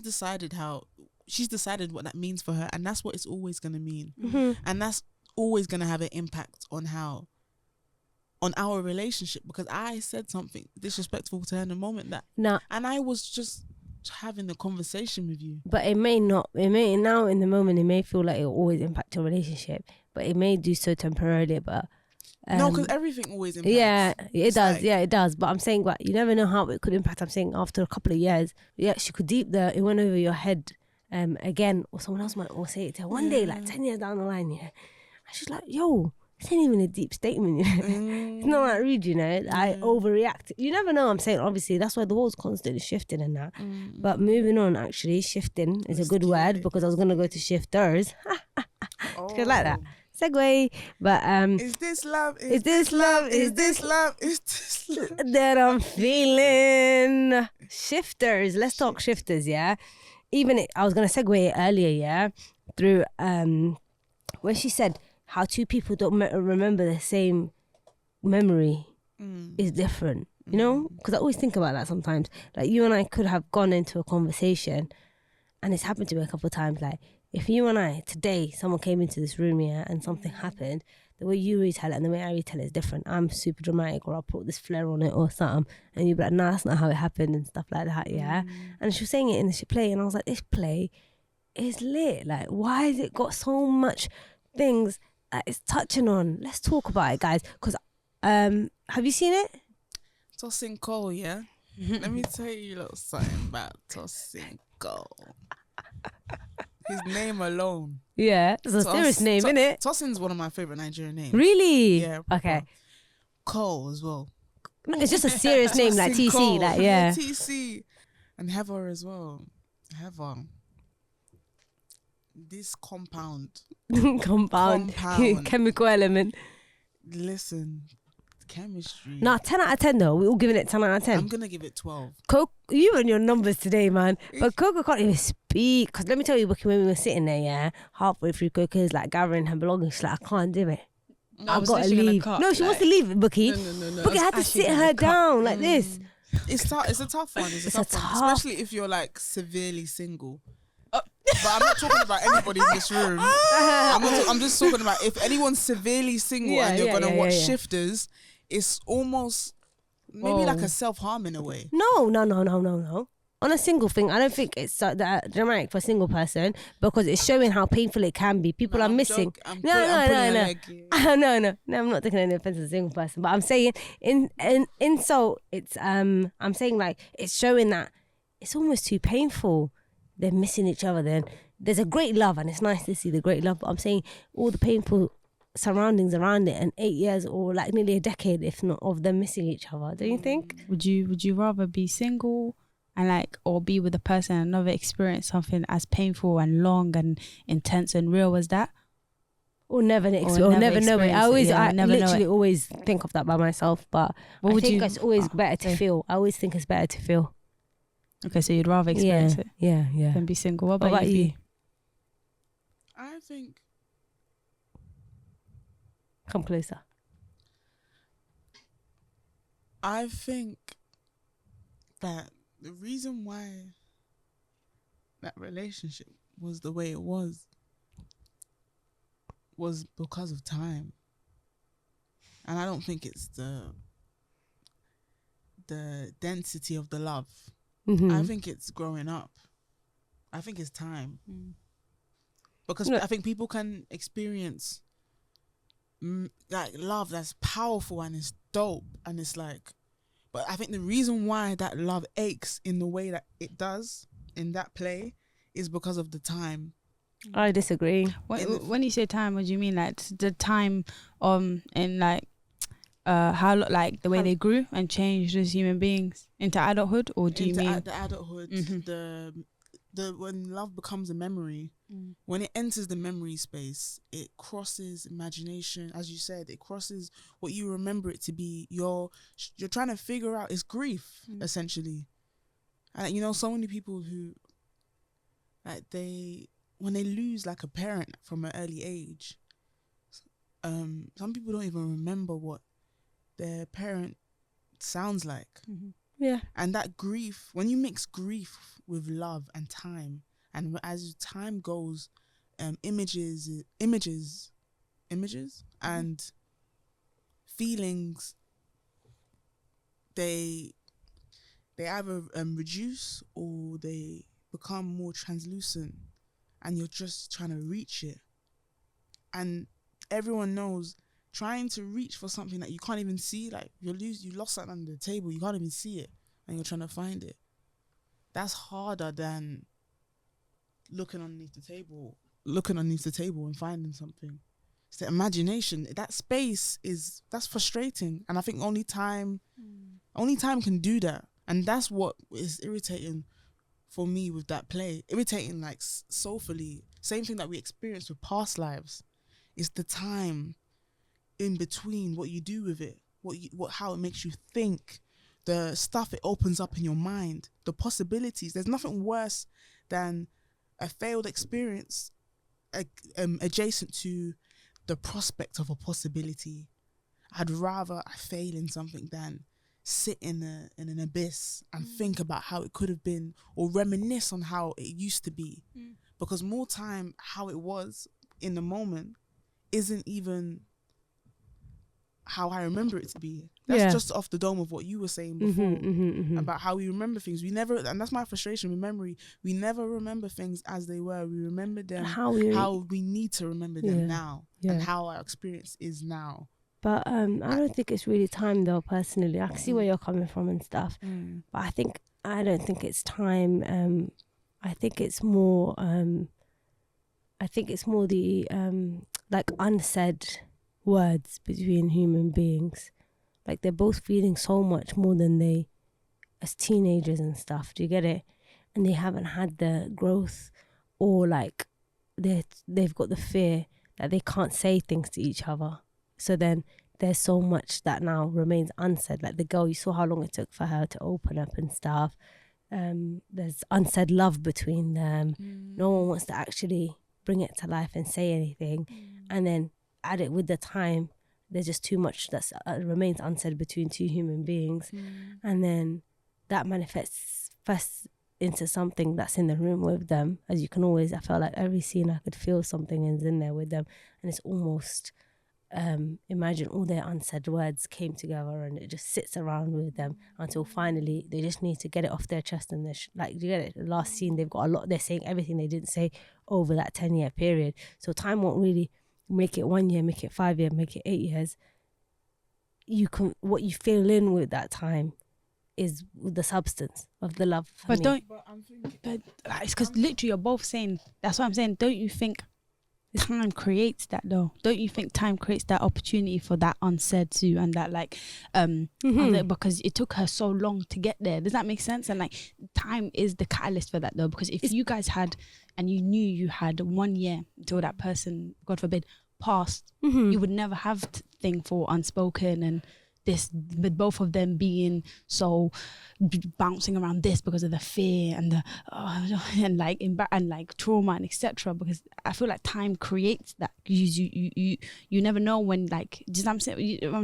decided what that means for her, and that's what it's always gonna mean, and that's always gonna have an impact on our relationship, because I said something disrespectful to her in a moment and I was just having the conversation with you. But it may not. It may now in the moment. It may feel like it will always impact your relationship, but it may do so temporarily. But no, because everything always impacts. Yeah, it does. Like, it does. But I'm saying, but you never know how it could impact. I'm saying after a couple of years, she could it went over your head again, or someone else might say it to her one day, like 10 years down the line. Yeah, and she's like, yo. This ain't even a deep statement, you know. It's not that rude, you know. I overreact. You never know. I'm saying, obviously, that's why the world's constantly shifting and that. But moving on, actually, shifting is a good word, because I was gonna go to shifters. Because like that. segue. But Is this love? Is this love? Is this love? Is this love? that I'm feeling. Shifters. Let's talk shifters, yeah? I was going to segue it earlier, yeah? Through when she said how two people don't remember the same memory is different, you know? Because I always think about that sometimes. Like, you and I could have gone into a conversation, and it's happened to me a couple of times. Like, if you and I, today, someone came into this room here and something happened, the way you retell it and the way I retell it is different. I'm super dramatic, or I'll put this flair on it or something, and you'll be like, nah, that's not how it happened and stuff like that, yeah? And she was saying it in this play, and I was like, this play is lit. Like, why has it got so much things that it's touching on? Let's talk about it, guys. Because have you seen it? Tossing Cole, yeah? Let me tell you a little something about Tossing Cole. His name alone. Yeah, it's a serious name, isn't it? Tossing's one of my favourite Nigerian names. Really? Yeah. Okay. Cole as well. It's just a serious name, like TC, Cole. like, yeah. TC. And Heather as well. Heather. This compound. Chemical element. Listen, chemistry. Nah, 10 out of 10 though. We're all giving it 10 out of 10. I'm going to give it 12. Coke, you and your numbers today, man. But Coco can't even speak. Because let me tell you, Bukky, when we were sitting there, yeah, halfway through, Coco's like gathering her belongings. She's like, I can't do it. I've got to leave. No, she wants to leave, Bukky. No. Bukky had to sit her down like this. It's a tough one. It's a tough one. Especially if you're like severely single. But I'm not talking about anybody in this room. I'm just talking about if anyone's severely single and you're gonna watch Shifters, it's almost maybe like a self-harm in a way. No. On a single thing, I don't think it's that dramatic for a single person, because it's showing how painful it can be. People are missing. No. I'm not taking any offense as a single person, but I'm saying so it's I'm saying like it's showing that it's almost too painful. They're missing each other. Then there's a great love, and it's nice to see the great love. But I'm saying all the painful surroundings around it, and 8 years or like nearly a decade, if not, of them missing each other. Don't you think? Would you rather be single and like, or be with a person and never experience something as painful and long and intense and real as that? Or never know it. I literally always think of that by myself. But I think it's always better to feel. I always think it's better to feel. Okay, so you'd rather experience it, yeah, than be single. What about you? I think. Come closer. I think that the reason why that relationship was the way it was because of time, and I don't think it's the density of the love. I think it's growing up. I think it's time. Because I think people can experience like love that's powerful and it's dope and it's like, but I think the reason why that love aches in the way that it does in that play is because of the time. I disagree. When you say time, what do you mean? Like the time in like how like the way they grew and changed as human beings into adulthood, or do you mean the adulthood? The when love becomes a memory, when it enters the memory space, it crosses imagination. As you said, it crosses what you remember it to be. You're trying to figure out, it's grief essentially, and you know, so many people who like when they lose like a parent from an early age, some people don't even remember what their parent sounds like. Yeah. And that grief, when you mix grief with love and time, and as time goes, images and feelings, they either reduce or they become more translucent, and you're just trying to reach it. And everyone knows, trying to reach for something that you can't even see, like you lost something under the table, you can't even see it, and you're trying to find it. That's harder than looking underneath the table and finding something. It's the imagination. That space that's frustrating, and I think only time can do that. And that's what is irritating for me with that play. Irritating, like soulfully. Same thing that we experienced with past lives. It's the time in between, what you do with it, how it makes you think, the stuff it opens up in your mind, the possibilities. There's nothing worse than a failed experience adjacent to the prospect of a possibility. I'd rather I fail in something than sit in an abyss and think about how it could have been, or reminisce on how it used to be. Because more time, how it was in the moment isn't even how I remember it to be. That's just off the dome of what you were saying before about how we remember things. We never, and that's my frustration with memory. We never remember things as they were. We remember them how we need to remember them now, and how our experience is now. But I don't think it's really time though, personally. I can see where you're coming from and stuff. But I don't think it's time. I think it's more the like unsaid words between human beings. Like they're both feeling so much more than they, as teenagers and stuff. Do you get it? And they haven't had the growth, or like they've got the fear that they can't say things to each other. So then there's so much that now remains unsaid. Like the girl, you saw how long it took for her to open up and stuff. There's unsaid love between them. No one wants to actually bring it to life and say anything. And then add it with the time, there's just too much that remains unsaid between two human beings. And then that manifests first into something that's in the room with them. As you can always, I felt like every scene I could feel something is in there with them. And it's almost, imagine all their unsaid words came together and it just sits around with them until finally they just need to get it off their chest. And like, you get it, the last scene, they've got a lot, they're saying everything they didn't say over that 10-year period. So time won't really make it 1 year, make it 5 years, make it 8 years. What you fill in with that time is the substance of the love. But it's because literally you're both saying, that's what I'm saying. Don't you think time creates that though? Don't you think time creates that opportunity for that unsaid too, and that like because it took her so long to get there? Does that make sense? And like time is the catalyst for that though, because if you guys had, and you knew you had 1 year until that person, God forbid, passed, you would never have thing for unspoken and this, with both of them being so bouncing around this because of the fear and the and like trauma and etc. Because I feel like time creates that. You never know when, like, just I'm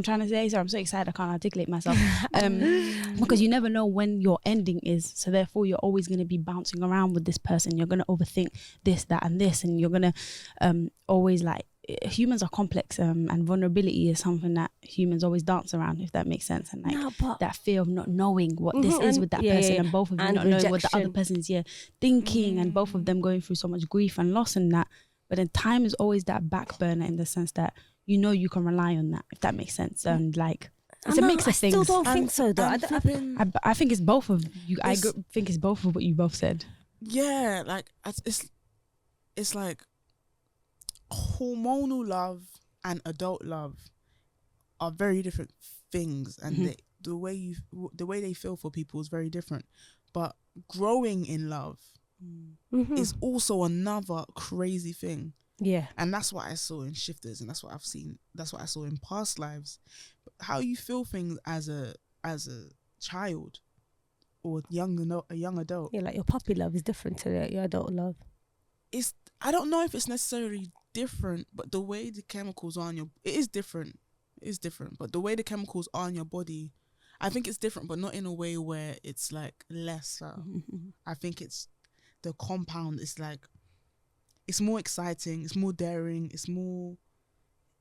trying to say. So I'm so excited I can't articulate myself. Because you never know when your ending is. So therefore you're always going to be bouncing around with this person. You're going to overthink this, that, and this, and you're going to always like. Humans are complex, and vulnerability is something that humans always dance around, if that makes sense. And like that fear of not knowing what this is with that person, and both of you not knowing what the other person's thinking, and both of them going through so much grief and loss and that. But then time is always that back burner, in the sense that you can rely on that, if that makes sense. And like it's a mix of things. I still don't think so though. I think it's both of you. I think it's both of what you both said. Yeah, like it's like hormonal love and adult love are very different things, and the way they feel for people is very different. But growing in love is also another crazy thing. Yeah, and that's what I saw in Shifters, and that's what I've seen. That's what I saw in past lives. But how you feel things as a child or a young adult. Yeah, like your puppy love is different to your adult love. I don't know if it's necessarily different, but the way the chemicals are on it is different. It is different, but the way the chemicals are on your body, I think it's different, but not in a way where it's like lesser. I think it's the compound is like, it's more exciting, it's more daring, it's more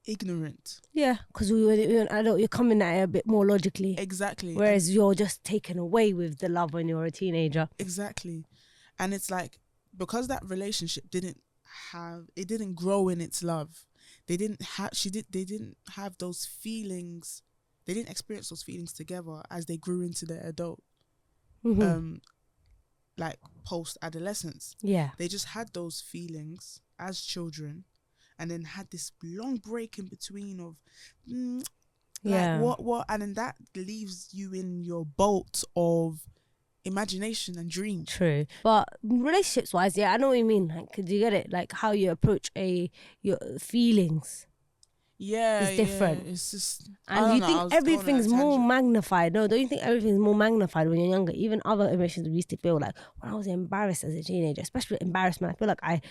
ignorant. Yeah, because when you're an adult, you're coming at it a bit more logically. Exactly. Whereas you're just taken away with the love when you're a teenager. Exactly. And it's like, because that relationship didn't grow in its love. They didn't have those feelings. They didn't experience those feelings together as they grew into their adult, like post-adolescence. Yeah. They just had those feelings as children, and then had this long break in between of, what, and then that leaves you in your boat of imagination and dream. True. But relationships wise, yeah, I know what you mean. Like, do you get it? Like how you approach your feelings. Yeah, It's different. Yeah, it's just, And you think everything's more magnified. No, don't you think everything's more magnified when you're younger? Even other emotions we used to feel, like when I was embarrassed as a teenager, especially embarrassment. I feel like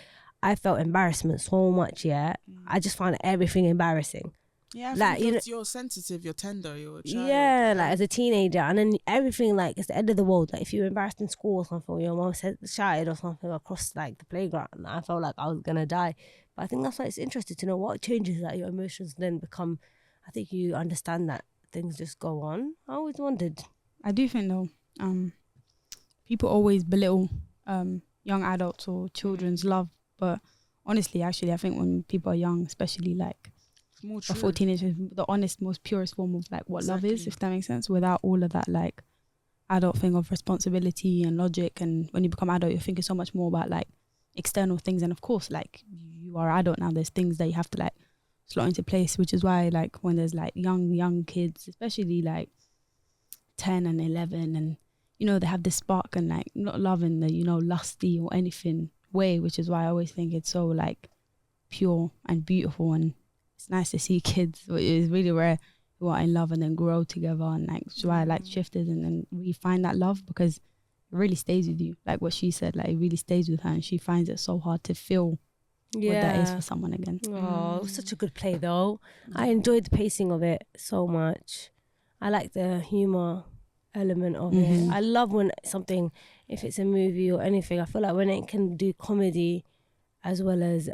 I felt embarrassment so much, yeah. I just found everything embarrassing. Yeah, like, you're sensitive, you're tender, you're a child. Yeah, like as a teenager, and then everything, like it's the end of the world. Like if you were embarrassed in school or something, or your mom said shouted or something across like the playground, I felt like I was gonna die. But I think that's why it's interesting to know what changes that your emotions then become. I think you understand that things just go on. I always wondered. I do think though, people always belittle young adults or children's love, but honestly, actually, I think when people are young, especially like before teenagers, the honest, most purest form of like what love is, if that makes sense, without all of that like adult thing of responsibility and logic. And when you become adult, you're thinking so much more about like external things, and of course, like you are adult now, there's things that you have to like slot into place, which is why like when there's like young kids, especially like 10 and 11, and you know they have this spark and like not love in the, you know, lusty or anything way, which is why I always think it's so like pure and beautiful, and it's nice to see kids, which is really rare, who are in love and then grow together, and like that's why I like Shifters, and then we find that love because it really stays with you, like what she said, like it really stays with her, and she finds it so hard to feel what that is for someone again. Oh, it was such a good play though. I enjoyed the pacing of it so much. I like the humor element of it. I love when something, if it's a movie or anything, I feel like when it can do comedy as well as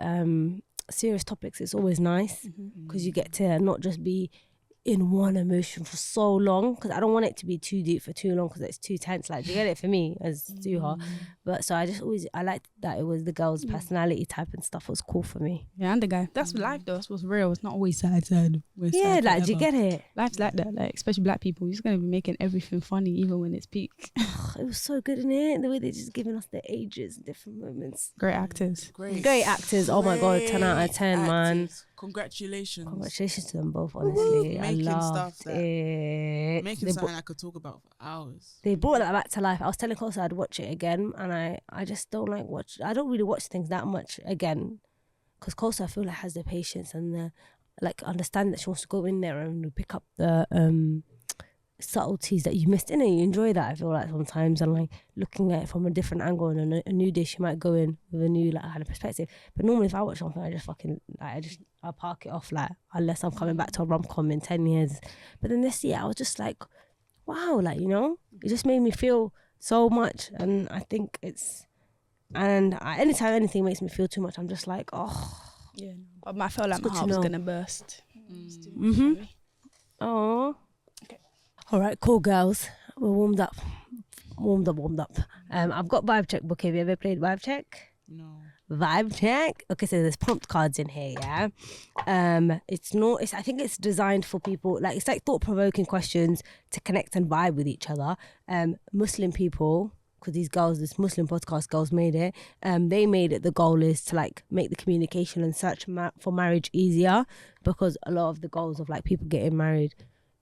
serious topics, it's always nice because you get to not just be in one emotion for so long, because I don't want it to be too deep for too long because it's too tense. Like, do you get it? For me as Suhaar, but so I liked that it was the girl's personality type and stuff was cool for me. Yeah, and the guy, that's life though, that's what's real. It's not always sad. Yeah, like, do you get it? Life's like that, like especially black people, you're just gonna be making everything funny even when it's peak. It was so good, in it, the way they just giving us the ages and different moments. Great actors. Great actors. Oh my god, 10 out of 10 man. Congratulations to them both, honestly. Making I loved stuff that it. making something I could talk about for hours. They brought that back to life. I was telling Kosa I'd watch it again, and I just don't I don't really watch things that much again, because Kosa, I feel like, has the patience and the like understand that she wants to go in there and pick up the subtleties that you missed in it. You enjoy that, I feel like, sometimes, and like looking at it from a different angle, and a new day she might go in with a new like kind of perspective. But normally if I watch something, I just fucking like I'll park it off, like, unless I'm coming back to a rom-com in 10 years. But then this year I was just like, wow, like, you know, it just made me feel so much. And I think anytime anything makes me feel too much, I'm just like, oh yeah, but I felt like my heart was gonna burst. Oh, okay. All right, cool, girls. We're warmed up. I've got Vibe Check book. Have you ever played Vibe Check? No. Vibe Check. Okay, so there's prompt cards in here, yeah. I think it's designed for people, like, it's like thought-provoking questions to connect and vibe with each other. Muslim people, because this Muslim podcast girls made it, they made it, the goal is to like make the communication and search for marriage easier, because a lot of the goals of like people getting married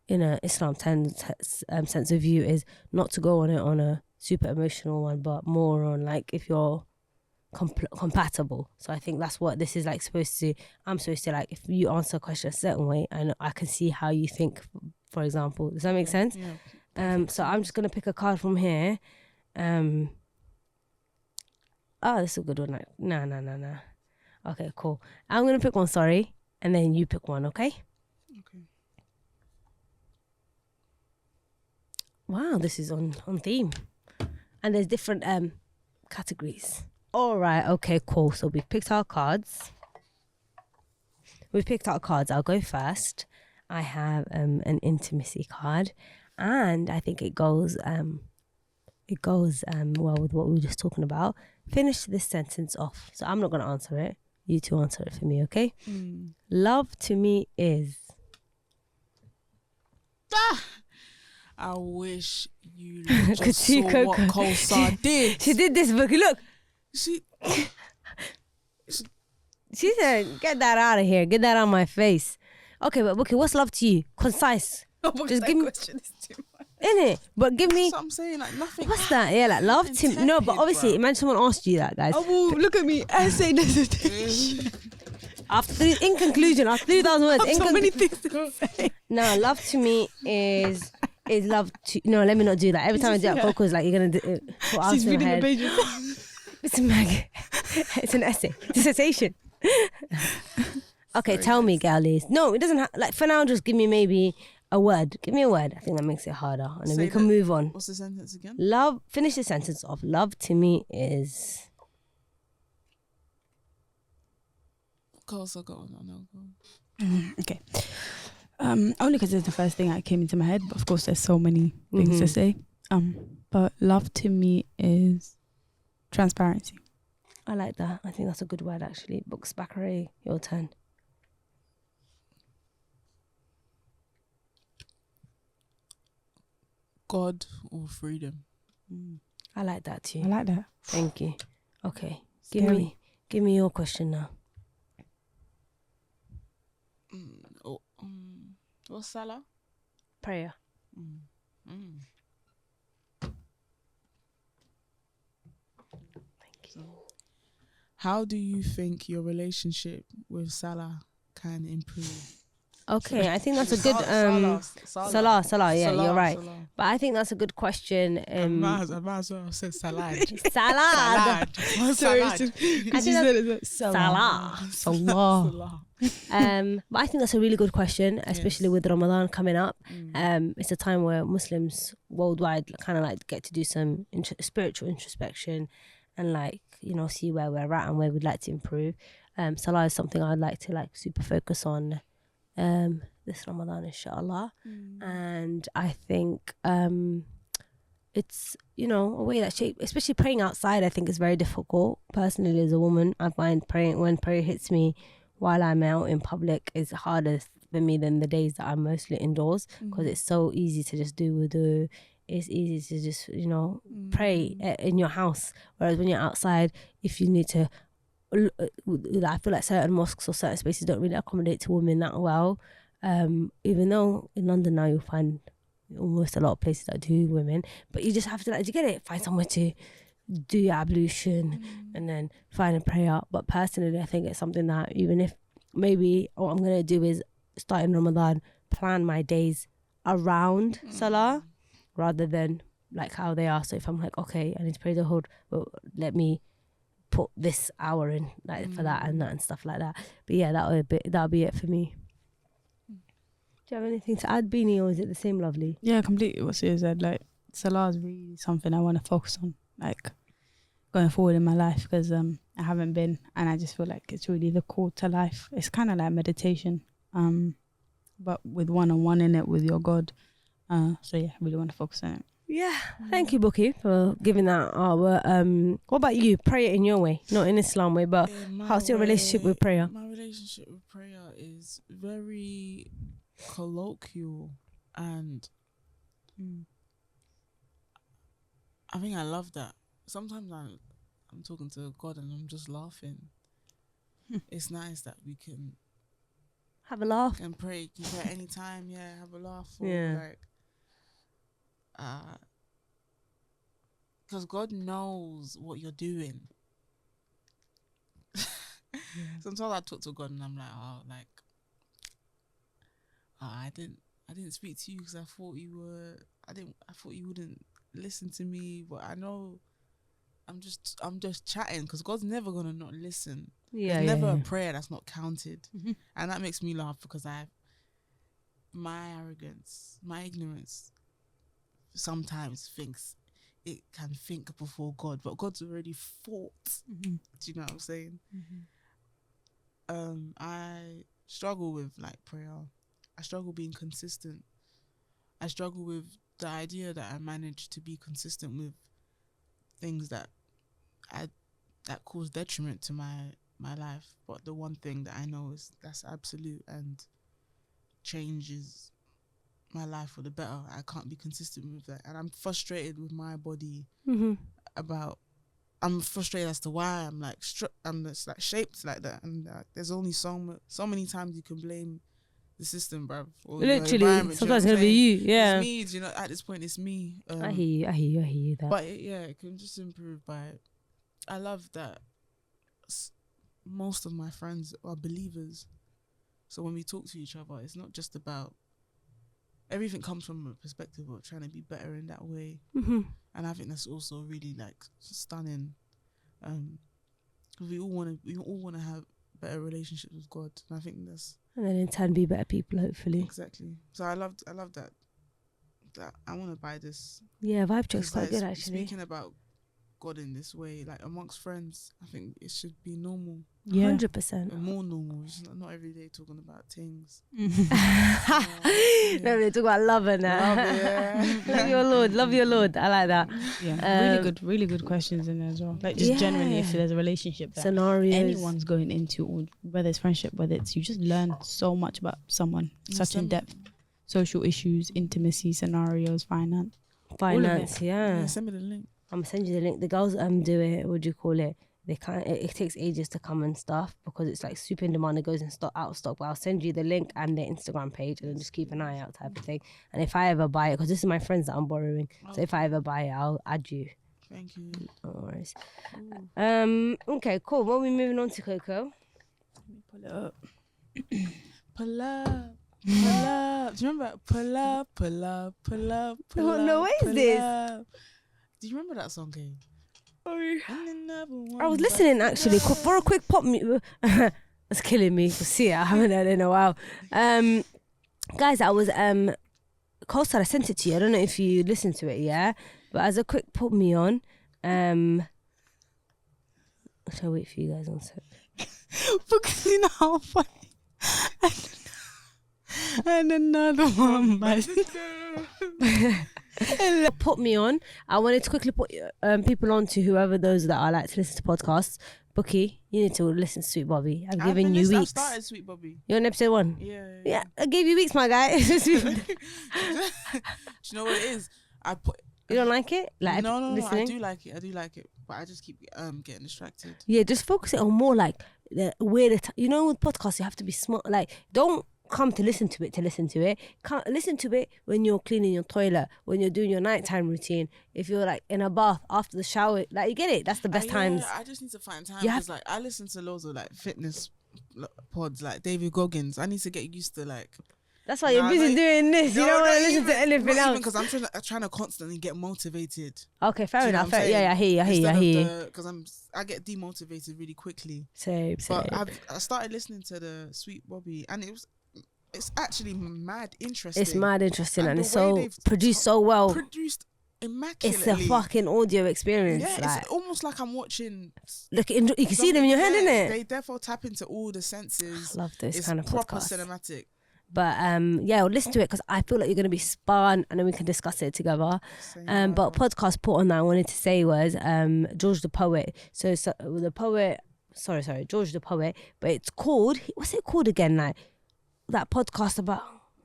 in a Islam sense of view is not to go on it on a super emotional one, but more on like if you're compatible. So I think that's what this is like I'm supposed to like, if you answer a question a certain way, and I can see how you think, for example. Does that make sense? Yeah. So I'm just gonna pick a card from here. Oh, this is a good one. No. Okay, cool. I'm gonna pick one, sorry, and then you pick one, okay? Okay. Wow, this is on theme. And there's different categories. All right, okay, cool. So we've picked our cards. I'll go first. I have an intimacy card, and I think it goes well with what we were just talking about. Finish this sentence off. So I'm not going to answer it. You two answer it for me, okay? Love to me is... I wish you just saw what Kosa did. She did this, Bukky. Look. She said, get that out of here. Get that out of my face. Okay, but Bukky, what's love to you? Concise. Just give me... Question is too much. innit? But give me. That's what I'm saying. Like nothing. What's that? Yeah, like love to me. No, but obviously, imagine someone asked you that, guys. Oh, well, look at me. Essay dissertation. In conclusion, after 3,000 words, I have so many things to say. no, love to me is love to. No, let me not do that. Every time I do that focus, like you're gonna do it. She's reading the pages. It's a mag. It's an essay, dissertation. Okay, sorry, tell me, girlies. No, it doesn't. Like for now, just give me maybe a word. Give me a word. I think that makes it harder, and then we can move on. What's the sentence again? Love. Finish the sentence off. Love to me is. Course, I got one. No, go. Okay. Only because it's the first thing that came into my head, but of course there's so many things to say. But love to me is transparency. I like that. I think that's a good word actually. Books Baccarat, your turn. God or freedom. I like that too. I like that. Thank you. Okay. Scary. Give me your question now. What's Salah? Prayer. Thank you. How do you think your relationship with Salah can improve? Okay, I think that's a good Salah. Yeah, you're right. Salah. But I think that's a good question. I might as well have said salad. Salad. Salah. But I think that's a really good question, especially with Ramadan coming up. It's a time where Muslims worldwide kind of like get to do some spiritual introspection and like, you know, see where we're at and where we'd like to improve. Salah is something I'd like to like super focus on this Ramadan, inshallah. And I think it's, you know, a way that shape, especially praying outside, I think is very difficult. Personally, as a woman, I find when prayer hits me while I'm out in public is harder for me than the days that I'm mostly indoors, because it's so easy to just do wudu. It's easy to just, you know, pray in your house. Whereas when you're outside, if you need to, I feel like certain mosques or certain spaces don't really accommodate to women that well. Even though in London now you'll find almost a lot of places that do women, but you just have to, like, do you get it? Find somewhere to do your ablution and then find a prayer. But personally, I think it's something that even if maybe what I'm gonna do is start in Ramadan, plan my days around Salah rather than like how they are. So if I'm like, okay, I need to pray the whole, well, let me put this hour in like for that and stuff like that. But yeah, that'll be it for me. Do you have anything to add, Beanie, or is it the same, Lovely? Yeah, completely what Sia said. Like, Salah is really something I want to focus on, like going forward in my life, because I haven't been, and I just feel like it's really the call to life. It's kind of like meditation, but with one-on-one in it with your God. So yeah, I really want to focus on it. Yeah, thank you, Bukky, for giving that. What about you? Pray it in your way, not in Islam way, but how's your relationship with prayer? My relationship with prayer is very colloquial, and I think I love that. Sometimes I'm talking to God and I'm just laughing. It's nice that we can have a laugh and pray. You can pray anytime, have a laugh. Because God knows what you're doing. Sometimes I talk to God and I'm like, I didn't speak to you because I thought you wouldn't listen to me, but I know I'm just chatting, because God's never gonna not listen. There's never a prayer that's not counted. And that makes me laugh, because my arrogance, my ignorance sometimes thinks it can think before God, but God's already fought. Do you know what I'm saying? I struggle with like prayer. I struggle being consistent. I struggle with the idea that I manage to be consistent with things that cause detriment to my life. But the one thing that I know is that's absolute and changes my life for the better. I can't be consistent with that, and I'm frustrated with my body I'm frustrated as to why I'm like I'm just like shaped like that, and there's only so many times you can blame the system, bruv. Or your Literally, environment, sometimes you it's know gonna what I'm be saying? you. Yeah. It's me. Do you know? At this point, it's me. I hear you. That. But it can just improve by. I love that. Most of my friends are believers, so when we talk to each other, it's not just about. Everything comes from a perspective of trying to be better in that way, Mm-hmm. and I think that's also really like stunning. Because we all want to have better relationships with God, and I think that's And then in turn, be better people, hopefully. exactly. So I love that. That I want to buy this. Yeah, vibe check's 'Cause, quite like, good actually. Speaking about God in this way, like amongst friends, I think it should be normal. 100%. And more normal. It's not every day talking about things. No, they talk about love and love your Lord. I like that. Yeah, really good questions in there as well. Like just generally, if there's a relationship that Scenarios. anyone's going into, or whether it's friendship, whether it's you just learn so much about someone, such in depth, social issues, intimacy, scenarios, finance. Yeah. Send me the link. I'm gonna send you the link. The girls do it. What do you call it? They can't. It takes ages to come and stuff because it's like super in demand. It goes in stock, out of stock. But I'll send you the link and the Instagram page, and then just keep an eye out, type of thing. And if I ever buy it, because this is my friends that I'm borrowing, so if I ever buy it, I'll add you. Thank you. No worries. Okay, cool. What are we moving on to, Coco? Let me pull it up. Pull up. Pull up. Do you remember? Pull up, pull up, pull up, pull up. No, what is this? Up. Do you remember that song, Kay? I was listening actually for a quick pop. It's killing me. See, I haven't heard it in a while. Guys, I was Costa, I sent it to you. I don't know if you listened to it, yeah. But as a quick put me on, shall I wait for you guys on set? Because you know how funny. And another one. Put me on. I wanted to quickly put people on to whoever those that are like to listen to podcasts. Bukky, you need to listen to Sweet Bobby. I've given you weeks. I started Sweet Bobby. You're on episode 1. Yeah. I gave you weeks, my guy. Do you know what it is? You don't like it? Like no. listening? I do like it, but I just keep getting distracted. Yeah, just focus it on more like the way with podcasts you have to be smart. Like, don't come to listen to it. Come listen to it when you're cleaning your toilet, when you're doing your nighttime routine, if you're like in a bath after the shower. Like, you get it. That's the best times. I just need to find time because like I listen to loads of like fitness pods, like David Goggins. I need to get used to like. That's why you're busy doing this. You don't want to listen to anything else. Because I'm trying to constantly get motivated. Okay, fair enough. Yeah, I hear you. Because I get demotivated really quickly. Same. But I started listening to the Sweet Bobby, and it's actually mad interesting. It's mad interesting, and it's so produced so well. Produced immaculately. It's a fucking audio experience. Yeah, like, it's almost like I'm watching. Look, you can see them in your hand, innit? They therefore tap into all the senses. I love this it's kind of proper podcast. Cinematic. But we'll listen to it because I feel like you're going to be spun, and then we can discuss it together. But podcast put on that I wanted to say was George the Poet. So the poet, sorry, George the Poet. But it's called, what's it called again? Like that podcast about.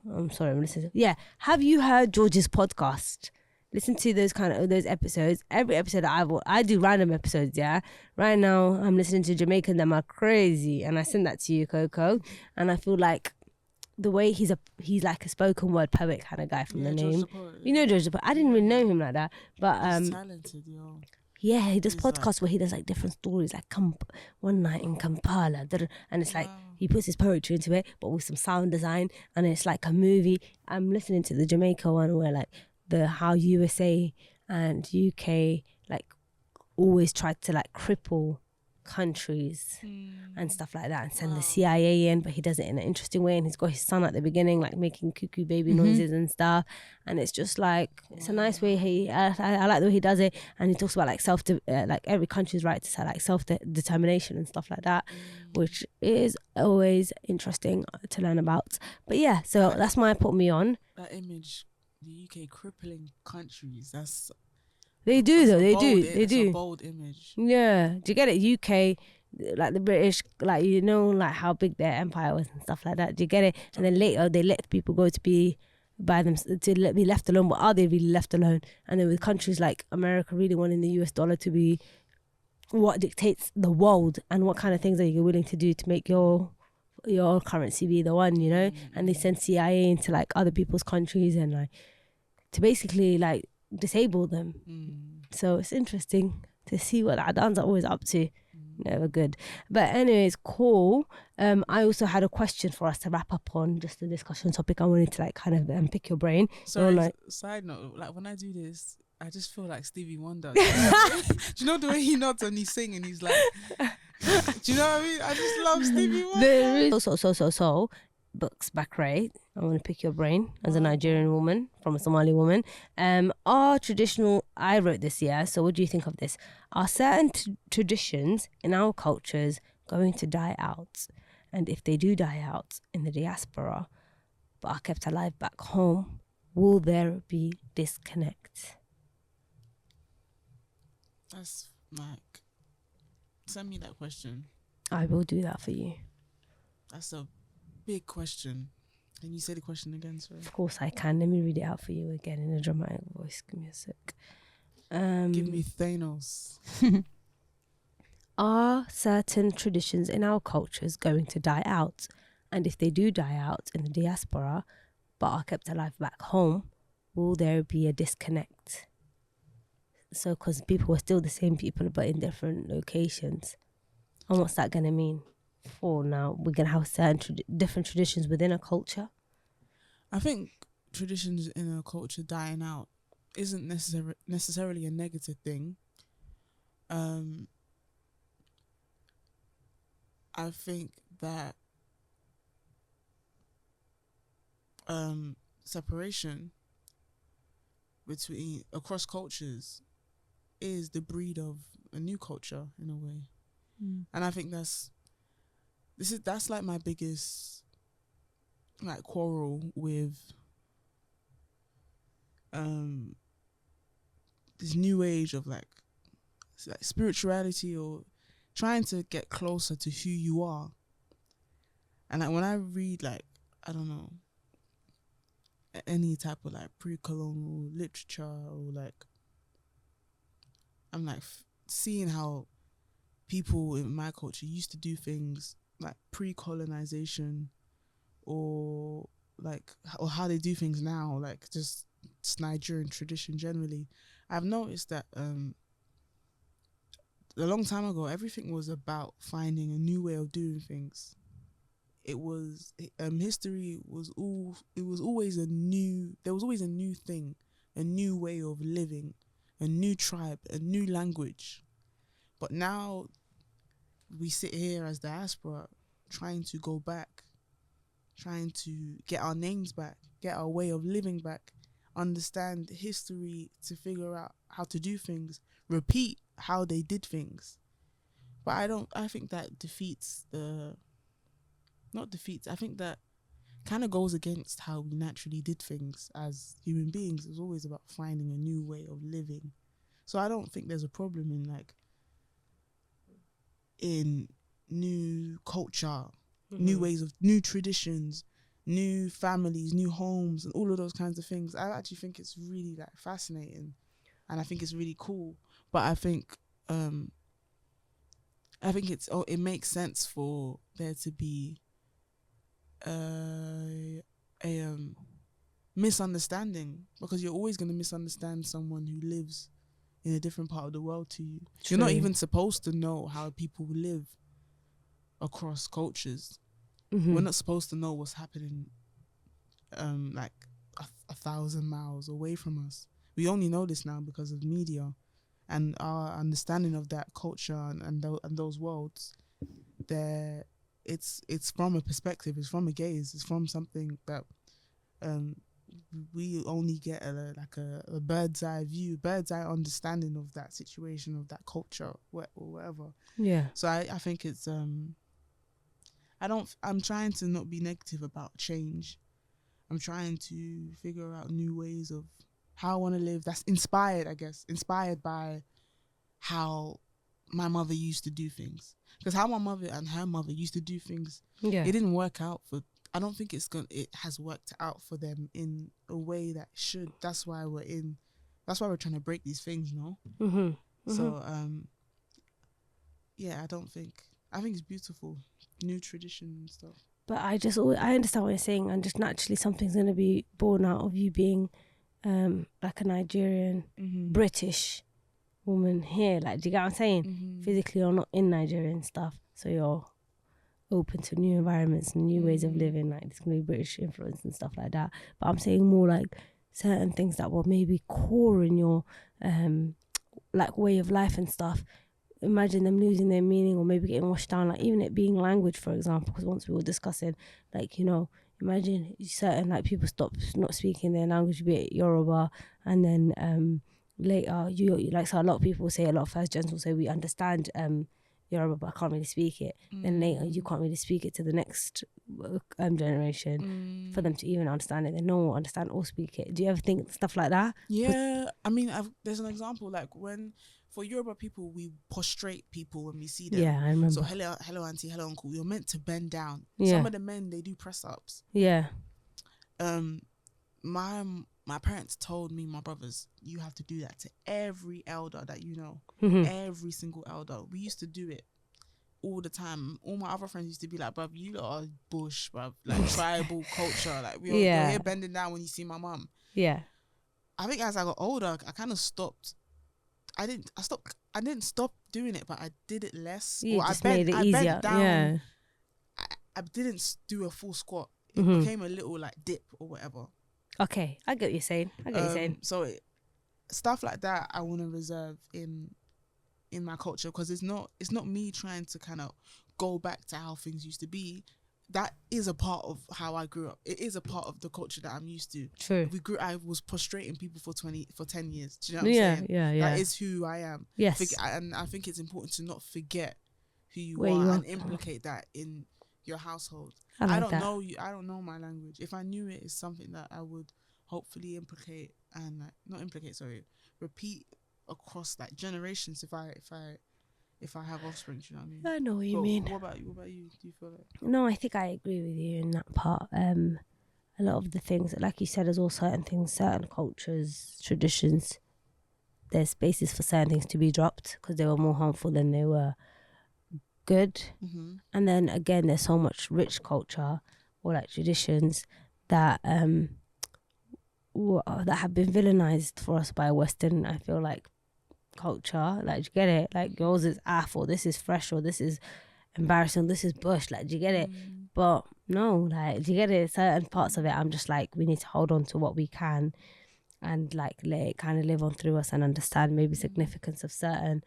I'm sorry, I'm listening. Yeah, have you heard George's podcast? Listen to those episodes. Every episode I do random episodes. Yeah, right now I'm listening to Jamaican Them Are Crazy, and I send that to you, Coco. And I feel like the way he's like a spoken word poet kind of guy from the name. Poet, you know George the Poet. I didn't even know him like that, but he's talented, yo. Yeah, he does podcasts where he does like different stories, like one night in Kampala, and it's like he puts his poetry into it, but with some sound design, and it's like a movie. I'm listening to the Jamaica one where like how USA and UK like always tried to like cripple countries and stuff like that and send the CIA in, but he does it in an interesting way, and he's got his son at the beginning like making cuckoo baby noises and stuff, and it's just like it's a nice way I like the way he does it, and he talks about like like every country's right to like self-determination and stuff like that, which is always interesting to learn about. But yeah, so that's my put me on. That image, the UK crippling countries, They do. It's a bold image. Yeah. Do you get it? UK, like the British, like, you know, like how big their empire was and stuff like that. Do you get it? And then later they let people go to be by them, to be left alone. But are they really left alone? And then with countries like America really wanting the US dollar to be what dictates the world, and what kind of things are you willing to do to make your your own currency be the one, you know? And they send CIA into like other people's countries and like to basically like disable them. So it's interesting to see what the Adans are always up to. Never good. But anyways, cool. I also had a question for us to wrap up on, just a discussion topic. I wanted to like kind of pick your brain. Sorry, like, side note, like when I do this, I just feel like Stevie Wonder. Do you know the way he nods when he's singing? He's like, do you know what I mean? I just love Stevie Wonder. So, Books Bakray, I want to pick your brain as a Nigerian woman from a Somali woman. Are traditional, I wrote this, yeah, so what do you think of this? Are certain traditions in our cultures going to die out? And if they do die out in the diaspora, but are kept alive back home, will there be disconnect? That's like, send me that question. I will do that for you. That's a big question. Can you say the question again, sorry? Of course I can. Let me read it out for you again in a dramatic voice. Give me a sec. Give me Thanos. Are certain traditions in our cultures going to die out? And if they do die out in the diaspora, but are kept alive back home, will there be a disconnect? So, because people are still the same people, but in different locations. And what's that going to mean? For now, we're going to have certain different traditions within a culture. I think traditions in a culture dying out isn't necessarily a negative thing. I think that separation between across cultures is the breed of a new culture in a way, and I think that's like my biggest like quarrel with this new age of like spirituality or trying to get closer to who you are. And like when I read like, I don't know, any type of like pre-colonial literature, or like I'm like seeing how people in my culture used to do things like pre-colonization, or how they do things now, like just Nigerian tradition generally. I've noticed that a long time ago, everything was about finding a new way of doing things. It was history was always a new. There was always a new thing, a new way of living, a new tribe, a new language. But now we sit here as diaspora, trying to go back, trying to get our names back, get our way of living back, understand history to figure out how to do things, repeat how they did things. But I think that I think that kind of goes against how we naturally did things as human beings. It was always about finding a new way of living. So I don't think there's a problem in new culture, new ways of, new traditions, new families, new homes, and all of those kinds of things. I actually think it's really like fascinating, and I think it's really cool. But I think it makes sense for there to be a misunderstanding, because you're always going to misunderstand someone who lives in a different part of the world to you. True. You're not even supposed to know how people live across cultures. We're not supposed to know what's happening like 1,000 miles away from us. We only know this now because of media and our understanding of that culture and those worlds. It's from a perspective, it's from a gaze, it's from something that we only get a bird's eye view, bird's eye understanding of that situation, of that culture, or whatever. Yeah. So I think it's I'm trying to not be negative about change. I'm trying to figure out new ways of how I want to live. That's inspired by how my mother used to do things. Because how my mother and her mother used to do things, it didn't work out for. I don't think it has worked out for them in a way that should. That's why we're trying to break these things, no? So I think it's beautiful, new tradition and stuff. But I understand what you're saying, and just naturally something's going to be born out of you being like a Nigerian, British woman here. Like, do you get what I'm saying? Physically, you're not in Nigeria and stuff, so you're open to new environments and new ways of living. Like, there's going to be British influence and stuff like that. But I'm saying more like certain things that were maybe core in your like way of life and stuff. Imagine them losing their meaning or maybe getting washed down, like even it being language, for example, because once we were discussing, like, you know, imagine certain like people stop not speaking their language, be it Yoruba, and then later you like, so a lot of people say, a lot of first gens will say, we understand Yoruba, but I can't really speak it. Then later you can't really speak it to the next generation for them to even understand it. Then no one will understand or speak it. Do you ever think stuff like that? Yeah, I mean, there's an example, like when for Yoruba people, we prostrate people when we see them. Yeah, I remember. So hello auntie, hello uncle. You're meant to bend down. Yeah. Some of the men, they do press ups. Yeah. My parents told me, my brothers, you have to do that to every elder that you know. Every single elder. We used to do it all the time. All my other friends used to be like, bruv, you lot are bush, bruv, like tribal culture. Like we're here bending down when you see my mum. Yeah. I think as I got older, I kind of stopped. I didn't stop doing it, but I did it less. You or just I made it easier. Bent down. Yeah. I didn't do a full squat. It became a little like dip or whatever. Okay, I get what you're saying. So stuff like that I want to reserve in my culture, because it's not me trying to kind of go back to how things used to be. That is a part of how I grew up. It is a part of the culture that I'm used to. True. I was prostrating people for 10 years. Do you know what I'm saying? Yeah. That is who I am. Yes. And I think it's important to not forget who you Where are you and are. implicate that in your household. I don't that. know you. I don't know my language. If I knew it, it's something that I would hopefully implicate and repeat across like generations. If I have offspring, do you know what I mean? I know what you mean. What about you? Do you feel like? No, I think I agree with you in that part. A lot of the things, like you said, there's all certain things, certain cultures, traditions. There's spaces for certain things to be dropped because they were more harmful than they were good. And then again, there's so much rich culture or like traditions that that have been villainized for us by Western, I feel like, culture. Like, do you get it? Like, yours is af, or this is fresh, or this is embarrassing, this is bush. Like, do you get it? But no, like, do you get it? Certain parts of it, I'm just like, we need to hold on to what we can and like let it kind of live on through us and understand maybe significance of certain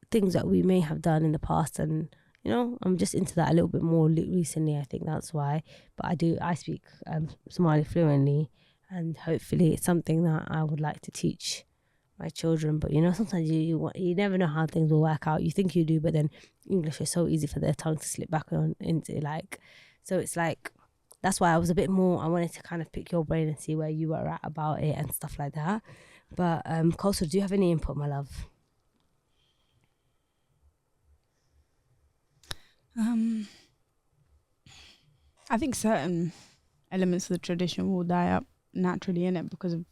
things that we may have done in the past. And you know, I'm just into that a little bit more recently. I think that's why. But I speak Somali fluently, and hopefully it's something that I would like to teach my children. But you know, sometimes you never know how things will work out. You think you do, but then English is so easy for their tongue to slip back on into, like, so it's like, that's why I was a bit more, I wanted to kind of pick your brain and see where you were at about it and stuff like that. But Kosa, do you have any input, my love? I think certain elements of the tradition will die up naturally in it because of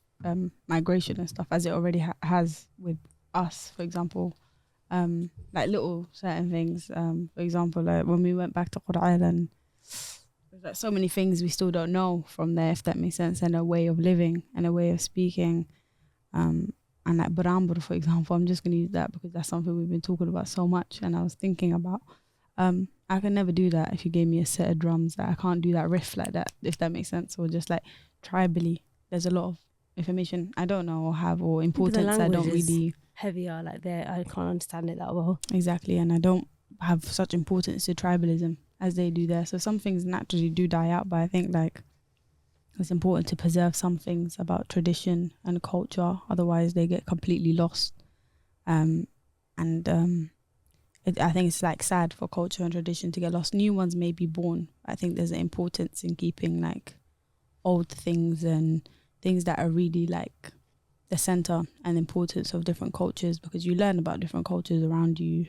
migration and stuff, as it already has with us, for example. Like little certain things, for example, like when we went back to Qur'an, and there's like so many things we still don't know from there, if that makes sense, and a way of living and a way of speaking. And like Barambur, for example, I'm just going to use that because that's something we've been talking about so much, and I was thinking about I can never do that if you gave me a set of drums. That I can't do that riff like that, if that makes sense. Or just like tribally, there's a lot of information I don't know or have, or importance I don't really heavier, like there, I can't understand it that well. Exactly, and I don't have such importance to tribalism as they do there. So some things naturally do die out, but I think like it's important to preserve some things about tradition and culture, otherwise they get completely lost. I think it's like sad for culture and tradition to get lost. New ones may be born. I think there's an importance in keeping like old things and things that are really like the center and importance of different cultures, because you learn about different cultures around you.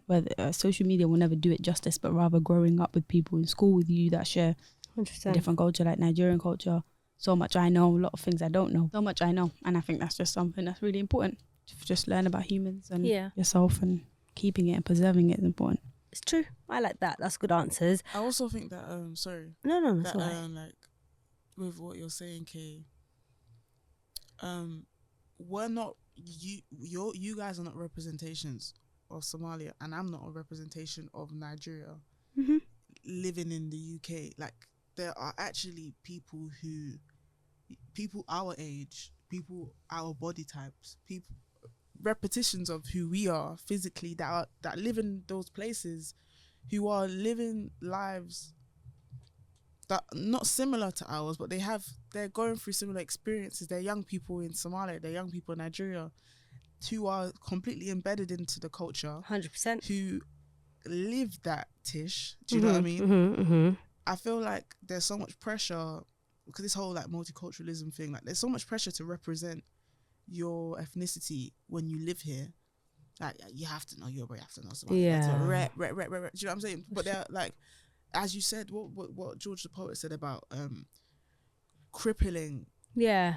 Whether social media will never do it justice, but rather growing up with people in school with you that share 100%. different culture, like Nigerian culture. So much I know, a lot of things I don't know. So much I know, and I think that's just something that's really important. To just learn about humans and yourself, and keeping it and preserving it is important. It's true. I like that. That's good answers. I also think that sorry. No, that's That all right. like with what you're saying, Kay. We're not you guys are not representations of Somalia, and I'm not a representation of Nigeria. Mm-hmm. Living in the UK, like there are actually people our age, people our body types, people repetitions of who we are physically that live in those places, who are living lives that are not similar to ours, but they're going through similar experiences. They're young people in Somalia, they're young people in Nigeria, who are completely embedded into the culture, 100%. who live that tish. Do you know what I mean? Mm-hmm. I feel like there's so much pressure because this whole like multiculturalism thing, like there's so much pressure to represent your ethnicity when you live here. Like you have to know Yoruba, you have to know something. Yeah. Do you know what I'm saying? But they're like, as you said, what George the poet said about crippling Yeah.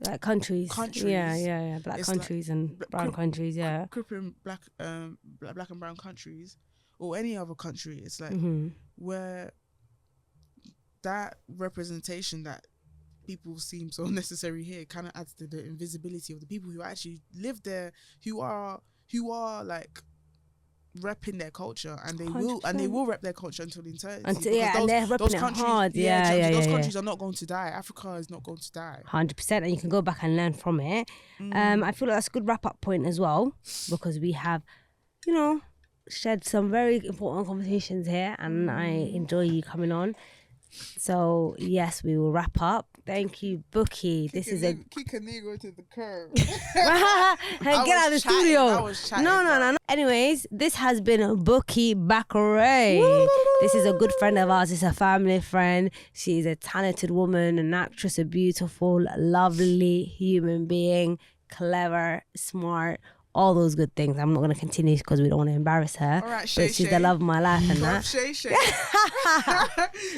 Like countries. Yeah. Black It's countries and brown countries. Yeah. crippling black and brown countries or any other country. It's like where that representation that people seem so necessary here kind of adds to the invisibility of the people who actually live there, who are like repping their culture, and they 100%. will rep their culture until eternity. And they're repping it hard. Those countries are not going to die. Africa is not going to die. 100%, and you can go back and learn from it. I feel like that's a good wrap-up point as well, because we have, shared some very important conversations here, and I enjoy you coming on. So yes, we will wrap up. Thank you, Bukky. This is a kick a nigga to the curb. Hey, get out of the studio. I was chatting, No. Anyways, this has been Bukky Bakare. This is a good friend of ours. It's a family friend. She's a talented woman, an actress, a beautiful, lovely human being, clever, smart, all those good things. I'm not going to continue because we don't want to embarrass her. All right, but Shay she's Shay. the love of my life and that. Shay Shay.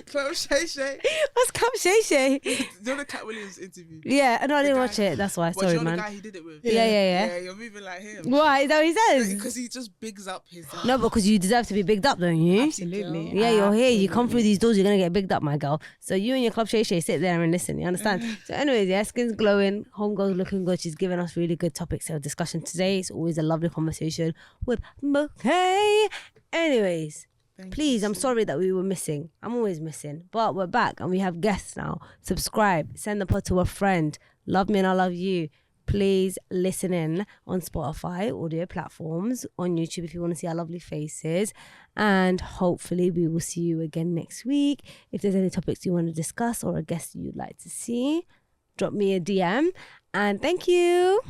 Close Shay Shay. What's Club Shay Shay? You know the Cat Williams interview? Yeah, no, I didn't guy- watch it. That's why. But Sorry, you know man. the guy he did it with? Yeah. Yeah, you're moving like him. Why? Is that what he says? Because he just bigs up his... No, because you deserve to be bigged up, don't you? Absolutely. Yeah, you're here. You come through these doors, you're going to get bigged up, my girl. So you and your Club Shay Shay sit there and listen. You understand? So anyways, yeah, skin's glowing. Homegirl's looking good. She's giving us really good topics of discussion today. It's always a lovely conversation with Bukky. Anyways, please, I'm sorry that we were missing. I'm always missing. But we're back and we have guests now. Subscribe. Send the pod to a friend. Love me and I love you. Please listen in on Spotify, audio platforms, on YouTube if you want to see our lovely faces. And hopefully we will see you again next week. If there's any topics you want to discuss or a guest you'd like to see, drop me a DM. And thank you.